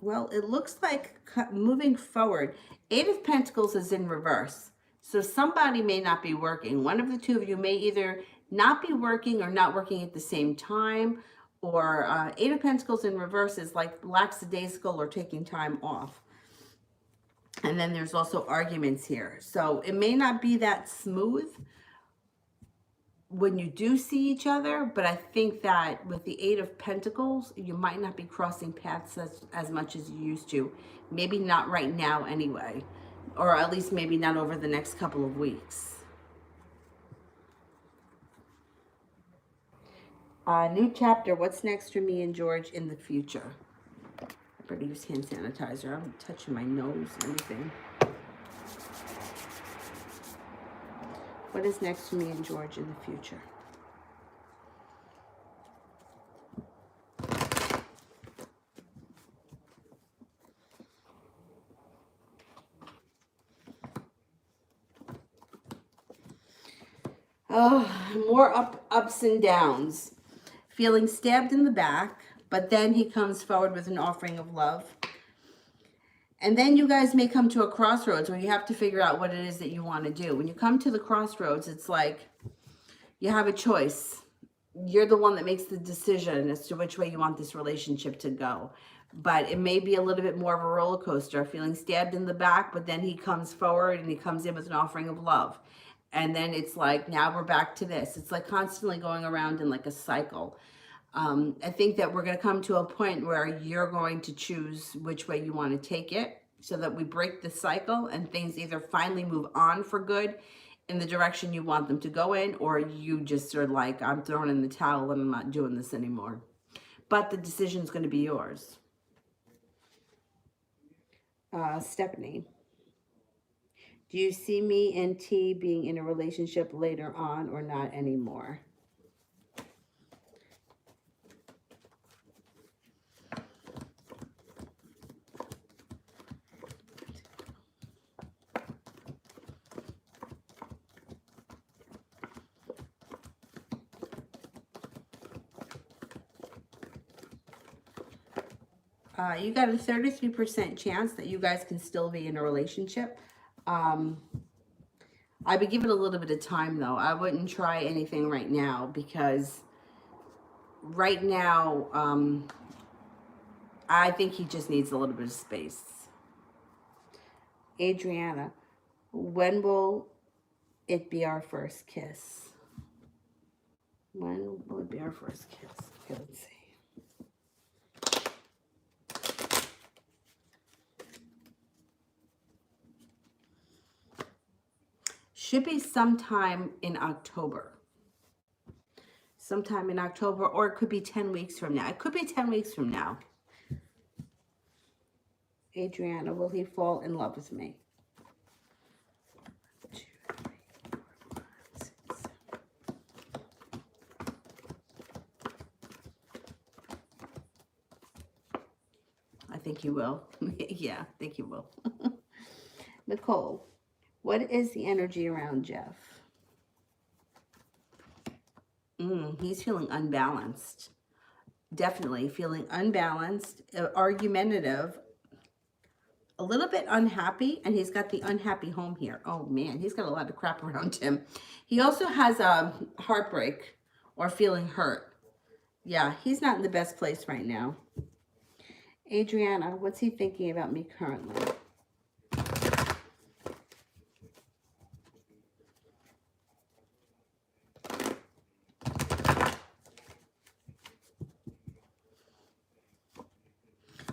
Well, it looks like moving forward, Eight of Pentacles is in reverse. So somebody may not be working. One of the two of you may either not be working or not working at the same time. Or Eight of Pentacles in reverse is like lackadaisical or taking time off. And then there's also arguments here. So it may not be that smooth when you do see each other, but I think that with the Eight of Pentacles, you might not be crossing paths as much as you used to. Maybe not right now anyway, or at least maybe not over the next couple of weeks. New chapter, what's next for me and George in the future? I better use hand sanitizer. I'm touching my nose and everything. What is next for me and George in the future? Oh, more ups and downs. Feeling stabbed in the back, but then he comes forward with an offering of love. And then you guys may come to a crossroads where you have to figure out what it is that you want to do. When you come to the crossroads, it's like you have a choice. You're the one that makes the decision as to which way you want this relationship to go. But it may be a little bit more of a roller coaster, feeling stabbed in the back, but then he comes forward and he comes in with an offering of love. And then it's like, now we're back to this. It's like constantly going around in like a cycle. I think that we're going to come to a point where you're going to choose which way you want to take it so that we break the cycle and things either finally move on for good in the direction you want them to go in, or you just are like, I'm throwing in the towel and I'm not doing this anymore. But the decision's going to be yours. Stephanie, do you see me and T being in a relationship later on or not anymore? You got a 33% chance that you guys can still be in a relationship. I would give it a little bit of time, though. I wouldn't try anything right now because right now, I think he just needs a little bit of space. Adriana, when will it be our first kiss? When will it be our first kiss? Okay, let's see. Should be sometime in October. Sometime in October, or it could be 10 weeks from now. It could be 10 weeks from now. Adriana, will he fall in love with me? 1, 2, 3, 4, 5, 6, 7. I think he will. Yeah, I think he will. Nicole, what is the energy around Jeff? He's feeling unbalanced. Definitely feeling unbalanced, argumentative, a little bit unhappy, and he's got the unhappy home here. Oh man, he's got a lot of crap around him. He also has a heartbreak or feeling hurt. Yeah, he's not in the best place right now. Adriana, what's he thinking about me currently?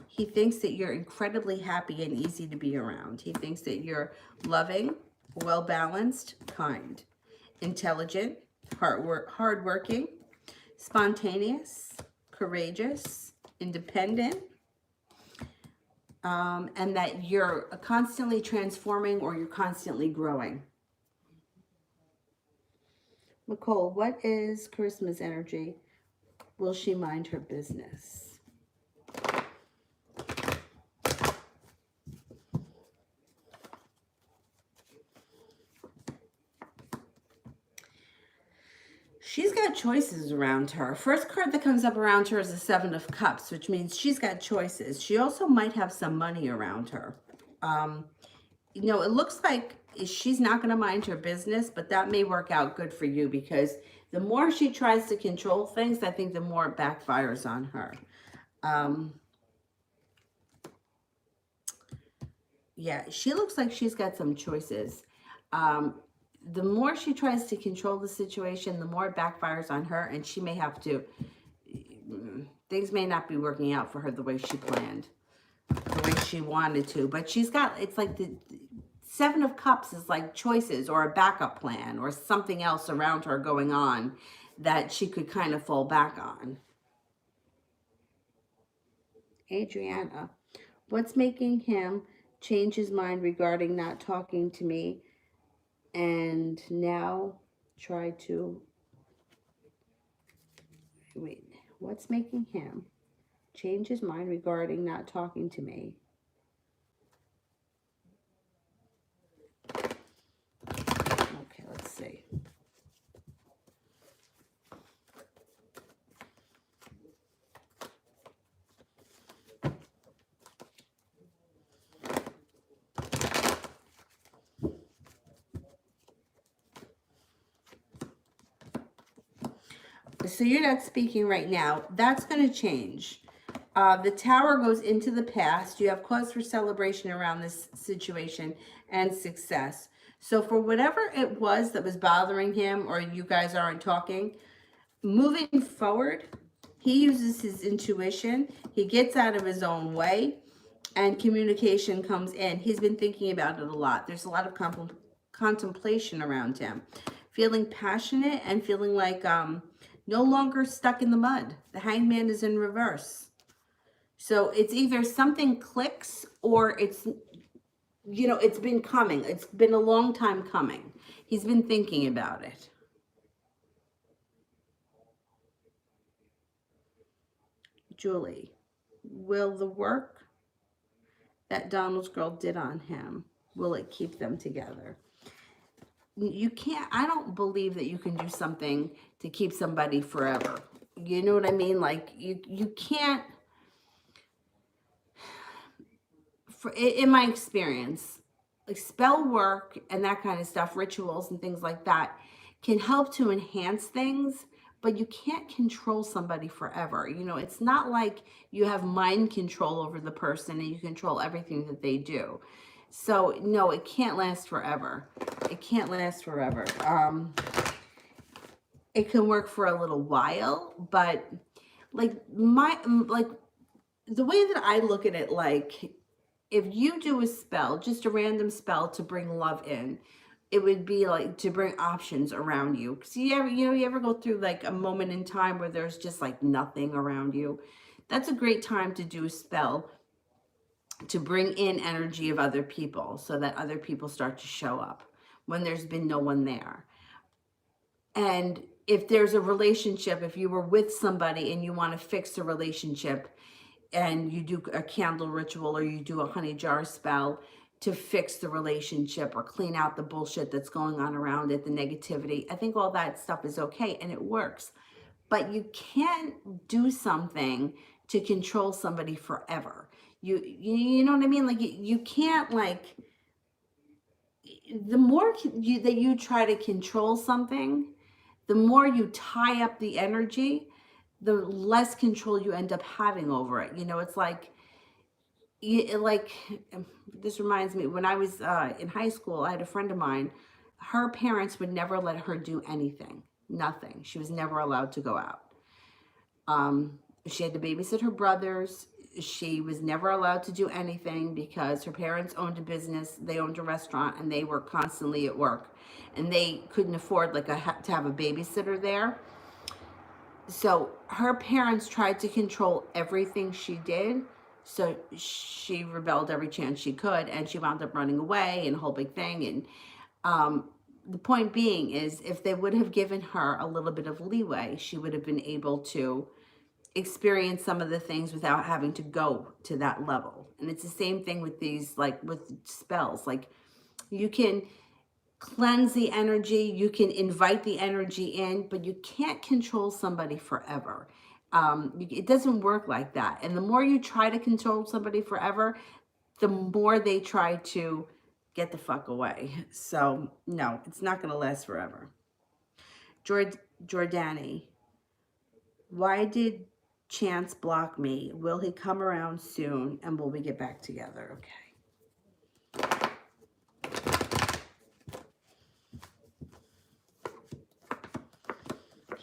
He thinks that you're incredibly happy and easy to be around. He thinks that you're loving, well-balanced, kind, intelligent, hardworking, spontaneous, courageous, independent, and that you're constantly transforming or you're constantly growing. Nicole, what is Charisma's energy? Will she mind her business? She's got choices around her. First card that comes up around her is the Seven of Cups, which means she's got choices. She also might have some money around her. You know, it looks like she's not going to mind her business, but that may work out good for you because the more she tries to control things, I think the more it backfires on her. Yeah, she looks like she's got some choices. The more she tries to control the situation, the more it backfires on her, and she may have to, things may not be working out for her the way she planned, the way she wanted to. But she's got, it's like the Seven of Cups is like choices or a backup plan or something else around her going on that she could kind of fall back on. Adriana, what's making him change his mind regarding not talking to me and now try to, wait, what's making him change his mind regarding not talking to me? Okay, let's see. So you're not speaking right now. That's going to change. The Tower goes into the past. You have cause for celebration around this situation and success. So for whatever it was that was bothering him or you guys aren't talking, moving forward, he uses his intuition. He gets out of his own way and communication comes in. He's been thinking about it a lot. There's a lot of contemplation around him. Feeling passionate and feeling like no longer stuck in the mud. The Hangman is in reverse. So it's either something clicks or it's, you know, it's been coming. It's been a long time coming. He's been thinking about it. Julie, will the work that Donald's girl did on him, will it keep them together? You can't, I don't believe that you can do something to keep somebody forever. You know what I mean? Like you can't, in my experience, like spell work and that kind of stuff, rituals and things like that can help to enhance things, but you can't control somebody forever. You know, it's not like you have mind control over the person and you control everything that they do. So no, it can't last forever. It can't last forever. It can work for a little while, but like the way that I look at it, like if you do a spell, just a random spell to bring love in, it would be like to bring options around you. Because you ever go through like a moment in time where there's just like nothing around you? That's a great time to do a spell to bring in energy of other people so that other people start to show up when there's been no one there. And if there's a relationship, if you were with somebody and you want to fix the relationship and you do a candle ritual or you do a honey jar spell to fix the relationship or clean out the bullshit that's going on around it, the negativity, I think all that stuff is okay and it works. But you can't do something to control somebody forever. You know what I mean? Like you can't, like, the more that you try to control something, the more you tie up the energy, the less control you end up having over it. You know, it's like, like, this reminds me, when I was in high school, I had a friend of mine. Her parents would never let her do anything, nothing. She was never allowed to go out. She had to babysit her brothers. She was never allowed to do anything because her parents owned a business, they owned a restaurant, and they were constantly at work. And they couldn't afford like to have a babysitter there. So her parents tried to control everything she did. So she rebelled every chance she could, and she wound up running away and a whole big thing. And the point being is, if they would have given her a little bit of leeway, she would have been able to experience some of the things without having to go to that level. And it's the same thing with these, like with spells. Like, you can cleanse the energy, you can invite the energy in, but you can't control somebody forever. It doesn't work like that. And the more you try to control somebody forever, the more they try to get the fuck away. So no, it's not going to last forever. Jordani, why did Chance block me? Will he come around soon, and will we get back together? Okay.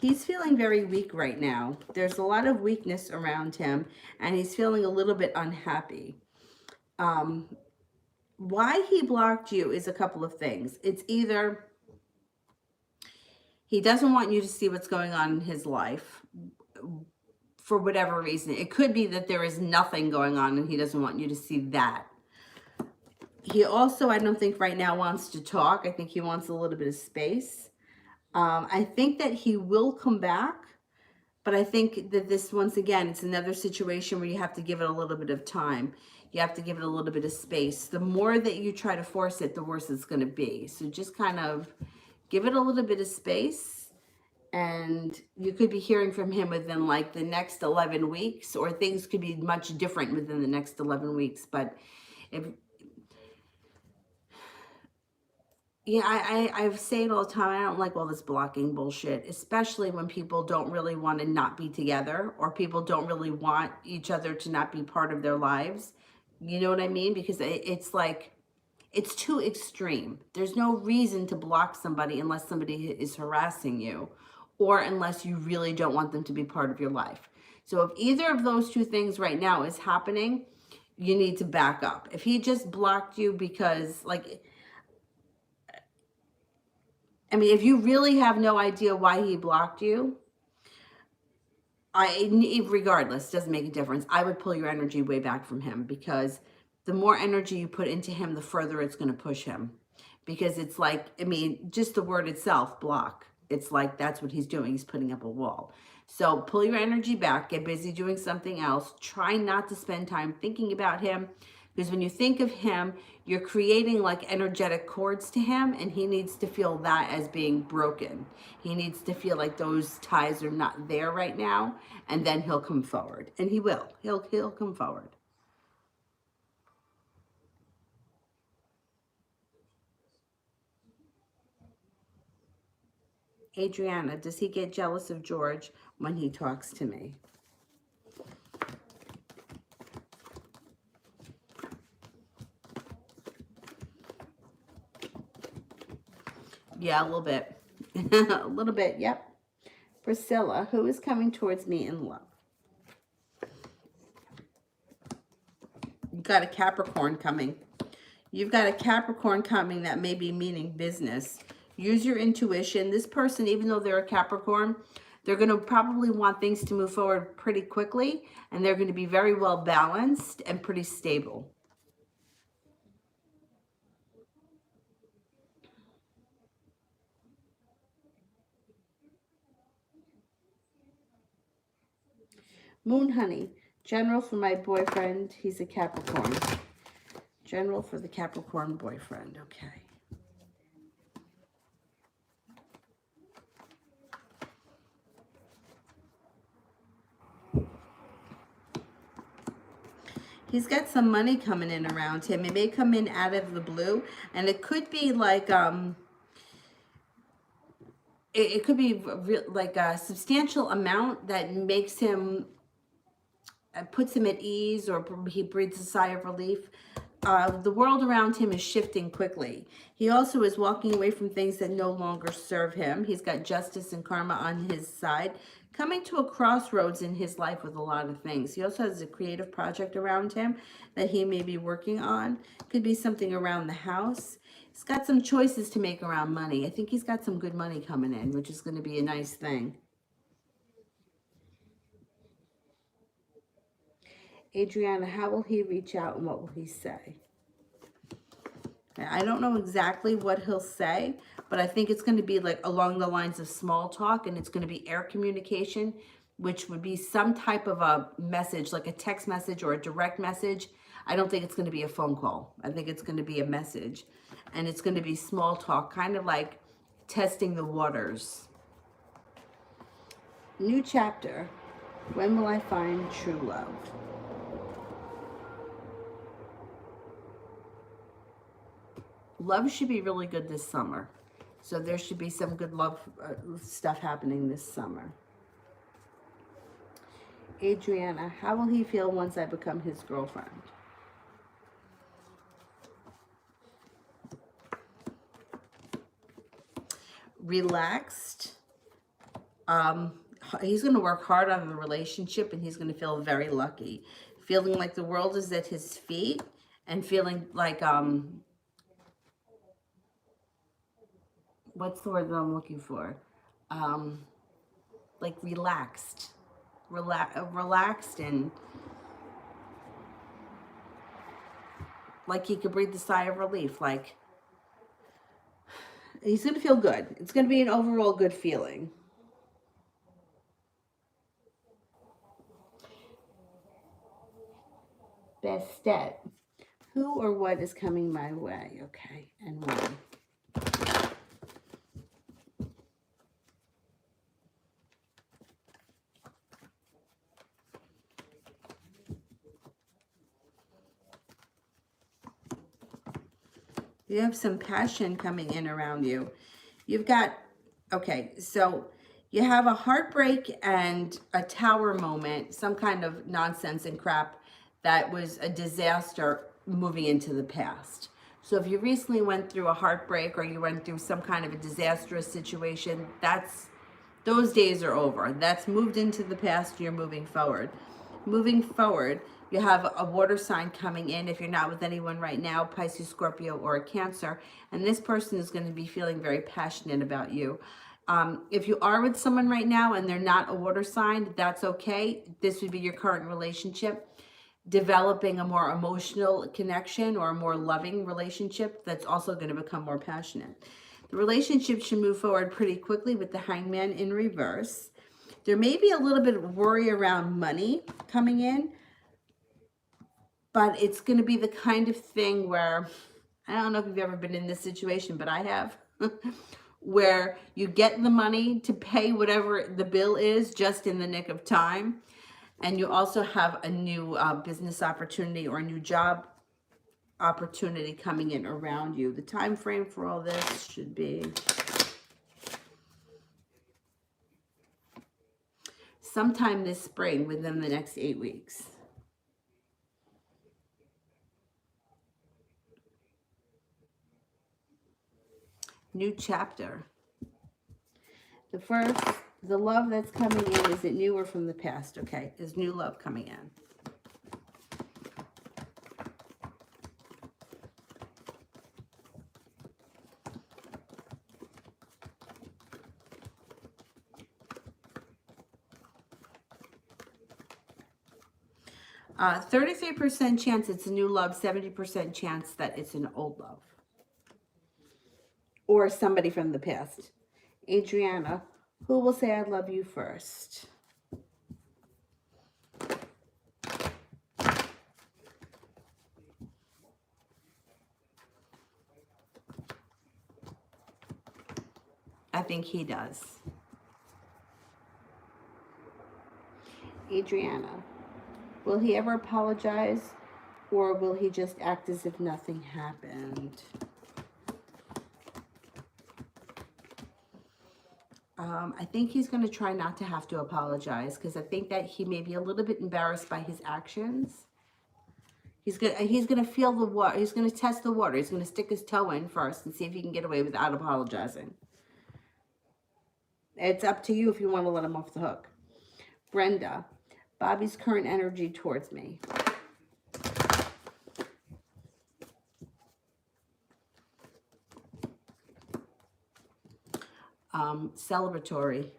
He's feeling very weak right now. There's a lot of weakness around him, and he's feeling a little bit unhappy. Why he blocked you is a couple of things. It's either he doesn't want you to see what's going on in his life for whatever reason. It could be that there is nothing going on and he doesn't want you to see that. He also, I don't think right now wants to talk. I think he wants a little bit of space. I think that he will come back, but I think that this, once again, it's another situation where you have to give it a little bit of time. You have to give it a little bit of space. The more that you try to force it, the worse it's going to be. So just kind of give it a little bit of space, and you could be hearing from him within like the next 11 weeks, or things could be much different within the next 11 weeks. But if, yeah, I say it all the time. I don't like all this blocking bullshit, especially when people don't really want to not be together, or people don't really want each other to not be part of their lives. You know what I mean? Because it's like, it's too extreme. There's no reason to block somebody unless somebody is harassing you, or unless you really don't want them to be part of your life. So if either of those two things right now is happening, you need to back up. If he just blocked you because, like, I mean, if you really have no idea why he blocked you, regardless, doesn't make a difference. I would pull your energy way back from him, because the more energy you put into him, the further it's going to push him. Because it's like, I mean, just the word itself, block. It's like, that's what he's doing. He's putting up a wall. So pull your energy back, get busy doing something else. Try not to spend time thinking about him, because when you think of him, you're creating like energetic cords to him, and he needs to feel that as being broken. He needs to feel like those ties are not there right now, and then he'll come forward. And he will. He'll come forward. Adriana, does he get jealous of George when he talks to me? Yeah, a little bit. A little bit, yep. Priscilla, who is coming towards me in love? You got a Capricorn coming. You've got a Capricorn coming that may be meaning business. Use your intuition. This person, even though they're a Capricorn, they're going to probably want things to move forward pretty quickly, and they're going to be very well balanced and pretty stable. Moon Honey, general for my boyfriend. He's a Capricorn. General for the Capricorn boyfriend. Okay. He's got some money coming in around him. It may come in out of the blue, and it could be like it could be like a substantial amount that makes him puts him at ease, or he breathes a sigh of relief. The world around him is shifting quickly. He also is walking away from things that no longer serve him. He's got justice and karma on his side, coming to a crossroads in his life with a lot of things. He also has a creative project around him that he may be working on. Could be something around the house. He's got some choices to make around money. I think he's got some good money coming in, which is going to be a nice thing. Adriana, how will he reach out and what will he say? I don't know exactly what he'll say, but I think it's going to be like along the lines of small talk, and it's going to be air communication, which would be some type of a message, like a text message or a direct message. I don't think it's going to be a phone call. I think it's going to be a message, and it's going to be small talk, kind of like testing the waters. New chapter. When will I find true love? Love should be really good this summer. So there should be some good love stuff happening this summer. Adriana, how will he feel once I become his girlfriend? Relaxed. He's going to work hard on the relationship, and he's going to feel very lucky. Feeling like the world is at his feet, and feeling like, what's the word that I'm looking for? Like relaxed. Relaxed, and like he could breathe a sigh of relief. Like he's going to feel good. It's going to be an overall good feeling. Bestet. Who or what is coming my way? Okay, and when? You have some passion coming in around you. You've got, okay, so you have a heartbreak and a tower moment, some kind of nonsense and crap that was a disaster moving into the past. So if you recently went through a heartbreak, or you went through some kind of a disastrous situation, those days are over. That's moved into the past. You're moving forward. Moving forward, you have a water sign coming in. If you're not with anyone right now, Pisces, Scorpio, or a Cancer, and this person is going to be feeling very passionate about you. If you are with someone right now and they're not a water sign, that's okay. This would be your current relationship. Developing a more emotional connection or a more loving relationship that's also going to become more passionate. The relationship should move forward pretty quickly with the Hangman in reverse. There may be a little bit of worry around money coming in, but it's going to be the kind of thing where, I don't know if you've ever been in this situation, but I have, where you get the money to pay whatever the bill is just in the nick of time. And you also have a new business opportunity or a new job opportunity coming in around you. The time frame for all this should be sometime this spring, within the next 8 weeks. New chapter. The love that's coming in, is it new or from the past? Okay, is new love coming in? 33% chance it's a new love, 70% chance that it's an old love. Or somebody from the past. Adriana, who will say I love you first? I think he does. Adriana, will he ever apologize Or will he just act as if nothing happened? I think he's going to try not to have to apologize, because I think that he may be a little bit embarrassed by his actions. He's gonna feel the water. He's gonna test the water. He's gonna stick his toe in first and see if he can get away without apologizing. It's up to you if you want to let him off the hook. Brenda, Bobby's current energy towards me. Celebratory.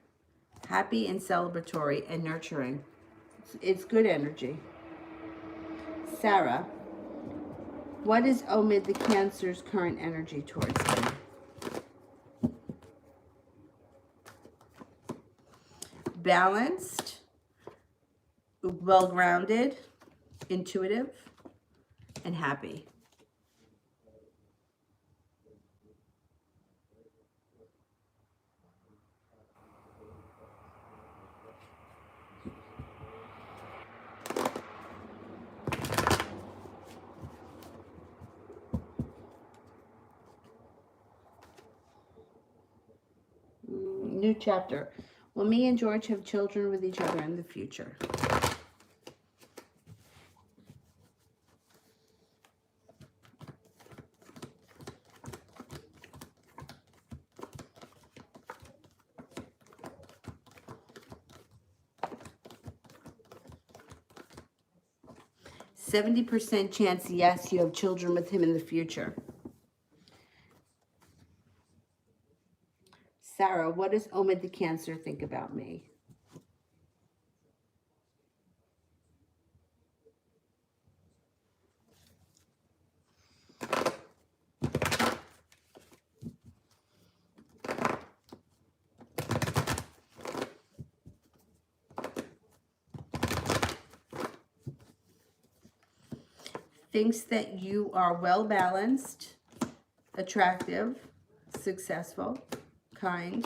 Happy and celebratory and nurturing. It's good energy. Sarah, what is Omid the Cancer's current energy towards me? Balanced, well-grounded, intuitive, and happy. New chapter. Will me and George have children with each other in the future? %70 chance, yes, you have children with him in the future. Sarah, what does Omid the Cancer think about me? Thinks that you are well-balanced, attractive, successful, kind,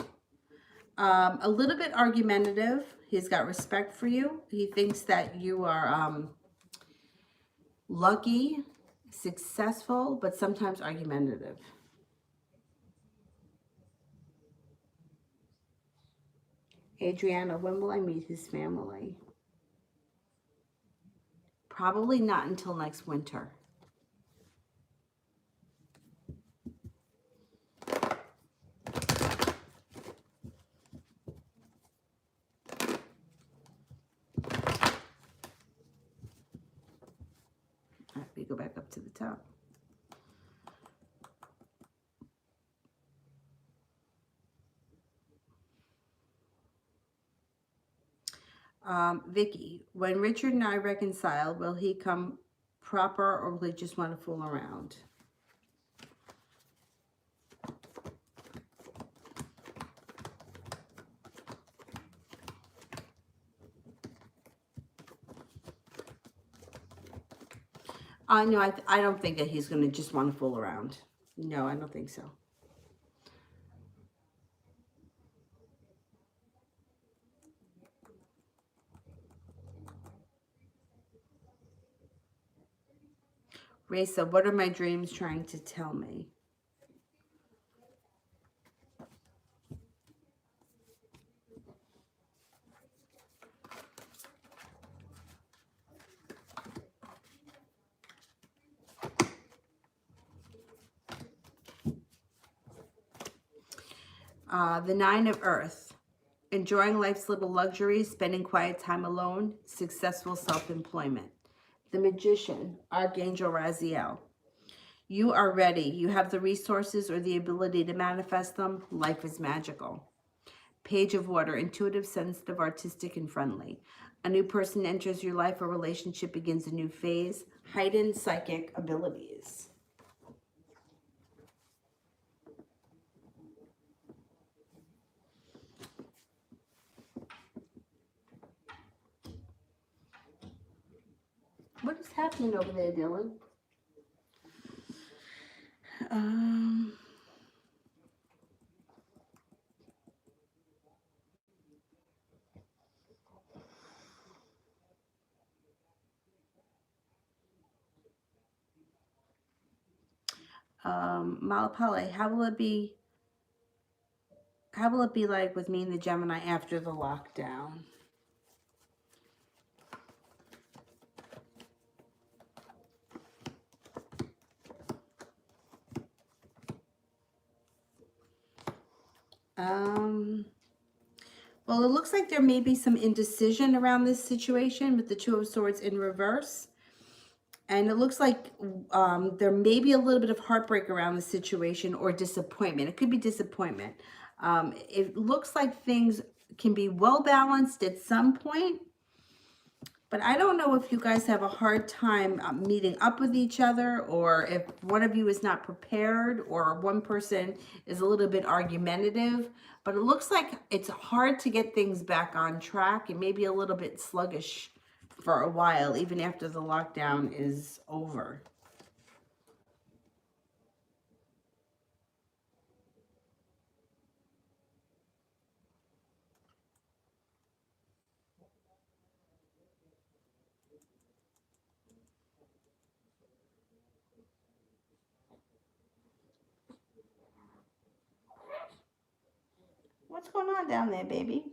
a little bit argumentative. He's got respect for you. He thinks that you are lucky, successful, but sometimes argumentative. Adriana, when will I meet his family? Probably not until next winter. All right, we go back up to the top. Vicky, when Richard and I reconcile, will he come proper or will he just want to fool around? No, I don't think that he's going to just want to fool around. No, I don't think so. Raisa, what are my dreams trying to tell me? The Nine of Earth. Enjoying life's little luxuries, spending quiet time alone, successful self-employment. The Magician, Archangel Raziel. You are ready. You have the resources or the ability to manifest them. Life is magical. Page of Water, intuitive, sensitive, artistic, and friendly. A new person enters your life. A relationship begins a new phase. Heightened psychic abilities. What is happening over there, Dylan? Malapale, how will it be like with me and the Gemini after the lockdown? Well, it looks like there may be some indecision around this situation with the Two of Swords in reverse. And it looks like there may be a little bit of heartbreak around the situation, or disappointment. It could be disappointment. It looks like things can be well balanced at some point, but I don't know if you guys have a hard time meeting up with each other, or if one of you is not prepared, or one person is a little bit argumentative. But it looks like it's hard to get things back on track, and maybe a little bit sluggish for a while, even after the lockdown is over. What's going on down there, baby?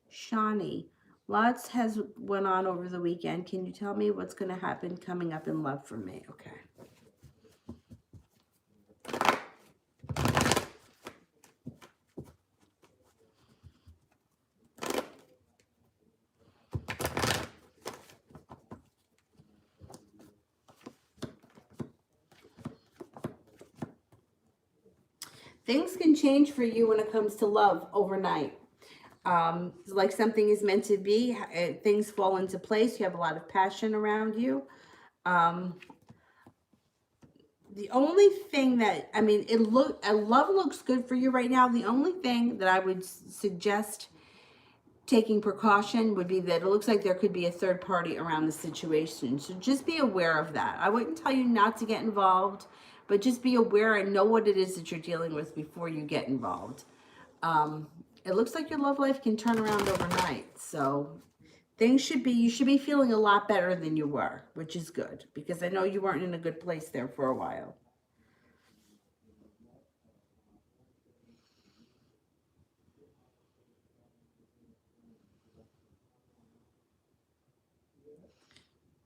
Shawnee, lots has went on over the weekend. Can you tell me what's going to happen coming up in love for me? Okay. Things can change for you when it comes to love overnight. Like something is meant to be, things fall into place. You have a lot of passion around you. The only thing that, I mean, love looks good for you right now. The only thing that I would suggest taking precaution would be that it looks like there could be a third party around the situation. So just be aware of that. I wouldn't tell you not to get involved, but just be aware and know what it is that you're dealing with before you get involved. It looks like your love life can turn around overnight. So you should be feeling a lot better than you were, which is good, because I know you weren't in a good place there for a while.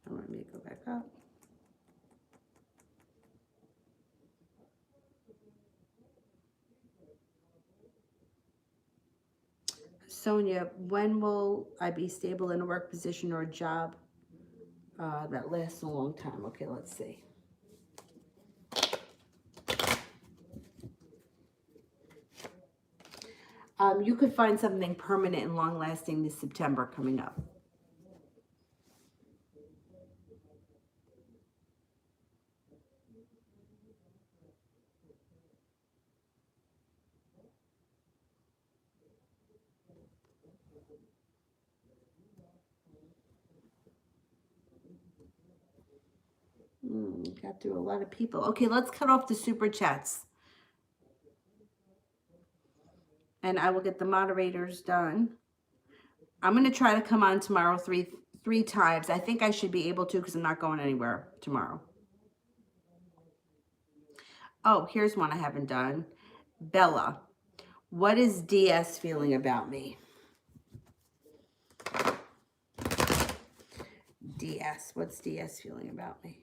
Let me go back up. Sonia, when will I be stable in a work position or a job that lasts a long time? Okay, let's see. You could find something permanent and long-lasting this September coming up. Got through a lot of people. Okay, let's cut off the super chats. And I will get the moderators done. I'm going to try to come on tomorrow three times. I think I should be able to, because I'm not going anywhere tomorrow. Oh, here's one I haven't done. Bella, what is DS feeling about me? DS, what's DS feeling about me?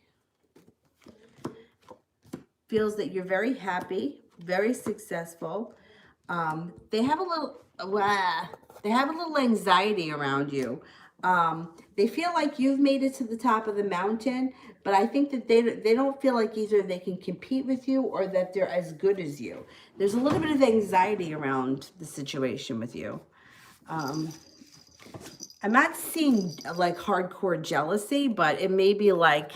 Feels that you're very happy, very successful. They have a little anxiety around you. They feel like you've made it to the top of the mountain, but I think that they don't feel like either they can compete with you or that they're as good as you. There's a little bit of anxiety around the situation with you. I'm not seeing like hardcore jealousy, but it may be like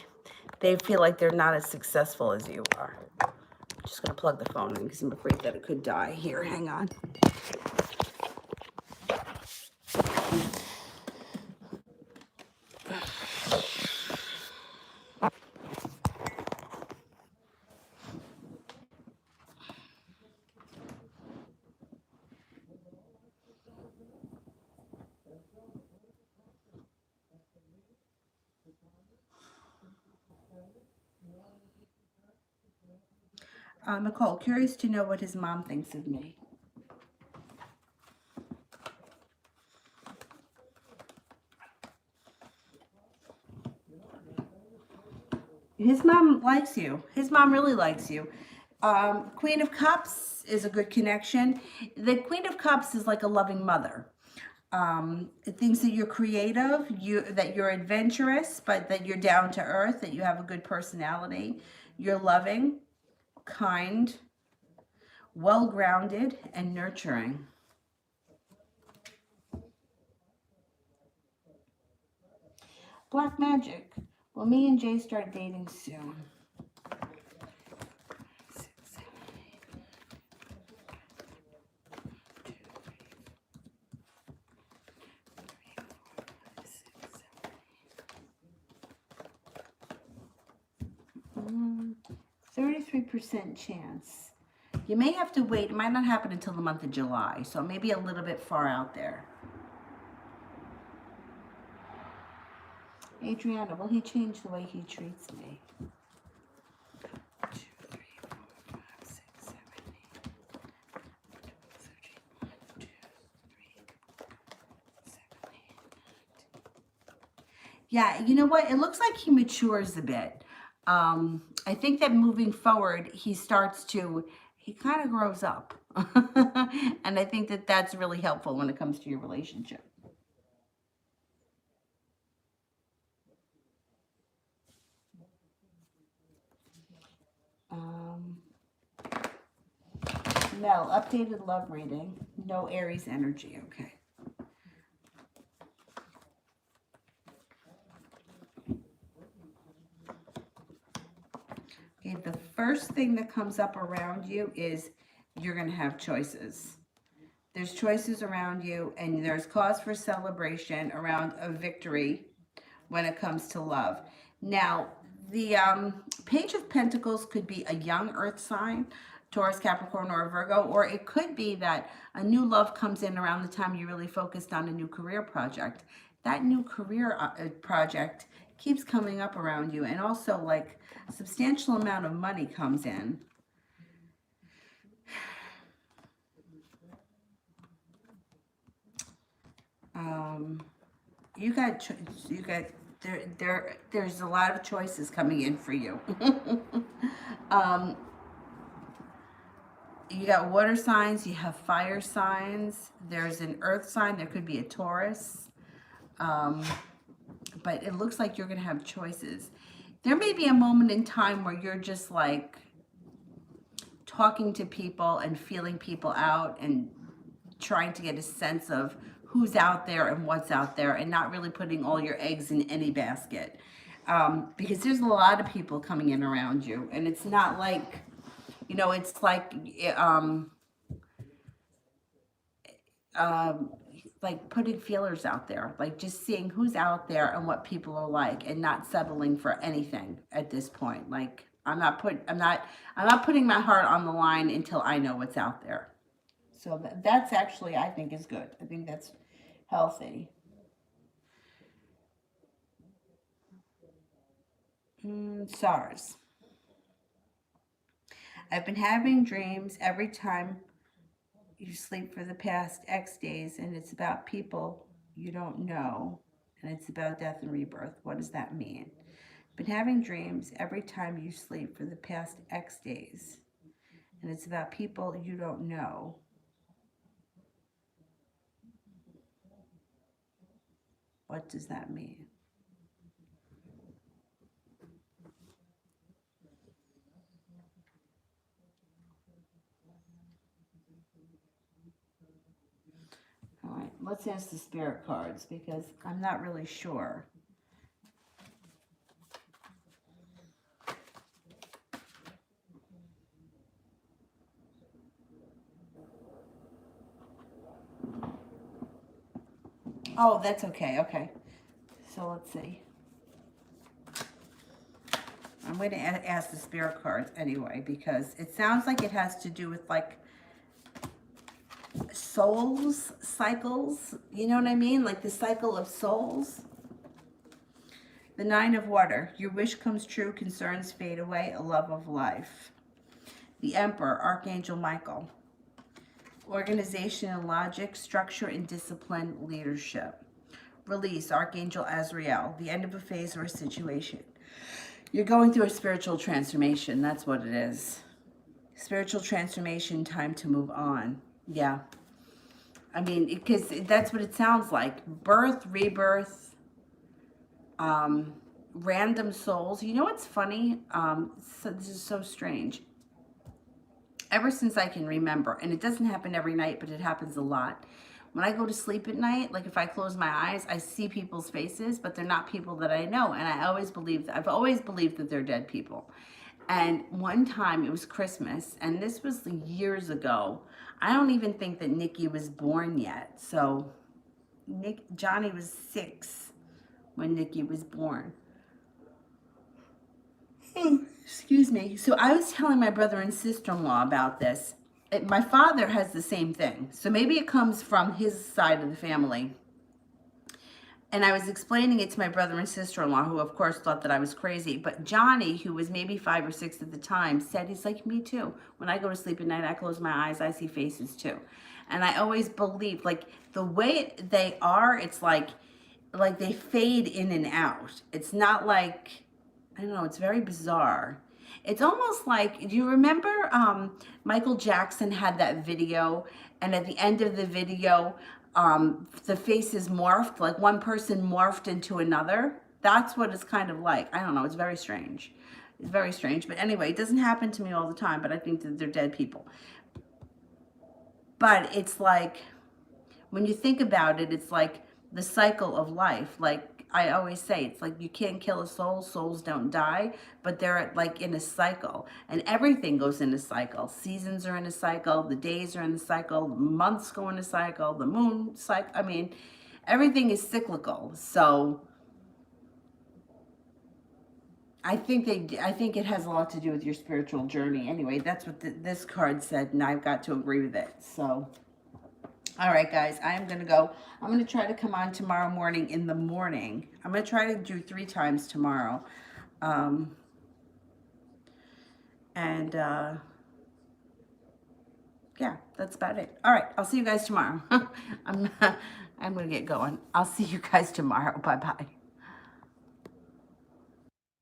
they feel like they're not as successful as you are. I'm just going to plug the phone in because I'm afraid that it could die. Here, hang on. Nicole, curious to know what his mom thinks of me. His mom likes you. His mom really likes you. Queen of Cups is a good connection. The Queen of Cups is like a loving mother. It thinks that you're creative, that you're adventurous, but that you're down to earth, that you have a good personality. You're loving, kind, well-grounded, and nurturing. Black magic. Will me and Jay start dating soon? 6, 7, 8, 2, 33% chance. You may have to wait. It might not happen until the month of July, so maybe a little bit far out there. Adriana, will he change the way he treats me? 2, 3, 4, 5, 6, 7, 8, 12, 13, 1, 2, 3, 7, 8. Yeah, you know what? It looks like he matures a bit. I think that moving forward, he kind of grows up. And I think that that's really helpful when it comes to your relationship. Mel, updated love reading. No Aries energy. Okay. Okay, the first thing that comes up around you is you're going to have choices. There's choices around you, and there's cause for celebration around a victory when it comes to love. Now, the Page of Pentacles could be a young earth sign, Taurus, Capricorn, or Virgo, or it could be that a new love comes in around the time you're really focused on a new career project. That new career project keeps coming up around you, and also like a substantial amount of money comes in. There's a lot of choices coming in for you. You got water signs, you have fire signs, there's an earth sign, there could be a Taurus. But it looks like you're going to have choices. There may be a moment in time where you're just like talking to people and feeling people out and trying to get a sense of who's out there and what's out there, and not really putting all your eggs in any basket. Because there's a lot of people coming in around you, and it's not like, you know, it's like putting feelers out there, like just seeing who's out there and what people are like, and not settling for anything at this point. Like I'm not putting my heart on the line until I know what's out there. So that's actually, I think, is good. I think that's healthy. SARS. I've been having dreams every time you sleep for the past X days, and it's about people you don't know, and it's about death and rebirth. What does that mean? Been having dreams every time you sleep for the past X days, and it's about people you don't know. What does that mean? All right, let's ask the spirit cards, because I'm not really sure. Oh, that's okay. Okay. So let's see. I'm going to ask the spirit cards anyway, because it sounds like it has to do with like souls, cycles. You know what I mean? Like the cycle of souls. The Nine of Water. Your wish comes true, concerns fade away, a love of life. The Emperor, Archangel Michael. Organization and logic, structure and discipline, leadership. Release, Archangel Azrael. The end of a phase or a situation. You're going through a spiritual transformation. That's what it is. Spiritual transformation, time to move on. Yeah. I mean, because that's what it sounds like. Birth, rebirth, random souls. You know what's funny? So this is so strange. Ever since I can remember, and it doesn't happen every night, but it happens a lot. When I go to sleep at night, like if I close my eyes, I see people's faces, but they're not people that I know. And I've always believed that they're dead people. And one time it was Christmas, and this was years ago. I don't even think that Nikki was born yet. So Johnny was 6 when Nikki was born. Excuse me. So I was telling my brother and sister-in-law about this. My father has the same thing. So maybe it comes from his side of the family. And I was explaining it to my brother and sister-in-law, who of course thought that I was crazy. But Johnny, who was maybe 5 or 6 at the time, said he's like, me too. When I go to sleep at night, I close my eyes, I see faces too. And I always believed, like the way they are, it's like they fade in and out. It's not like, I don't know, it's very bizarre. It's almost like, do you remember Michael Jackson had that video, and at the end of the video, the faces morphed, like one person morphed into another? That's what it's kind of like. I don't know, it's very strange. It's very strange. But anyway, it doesn't happen to me all the time, but I think that they're dead people. But it's like, when you think about it, it's like the cycle of life. Like I always say, it's like you can't kill a soul, souls don't die, but they're like in a cycle, and everything goes in a cycle. Seasons are in a cycle, the days are in a cycle, months go in a cycle, the moon cycle. I mean, everything is cyclical. So I think it has a lot to do with your spiritual journey. Anyway, that's what this card said, and I've got to agree with it. So all right, guys, I'm going to go. I'm going to try to come on tomorrow morning in the morning. I'm going to try to do 3 times tomorrow. Yeah, that's about it. All right, I'll see you guys tomorrow. I'm going to get going. I'll see you guys tomorrow. Bye-bye.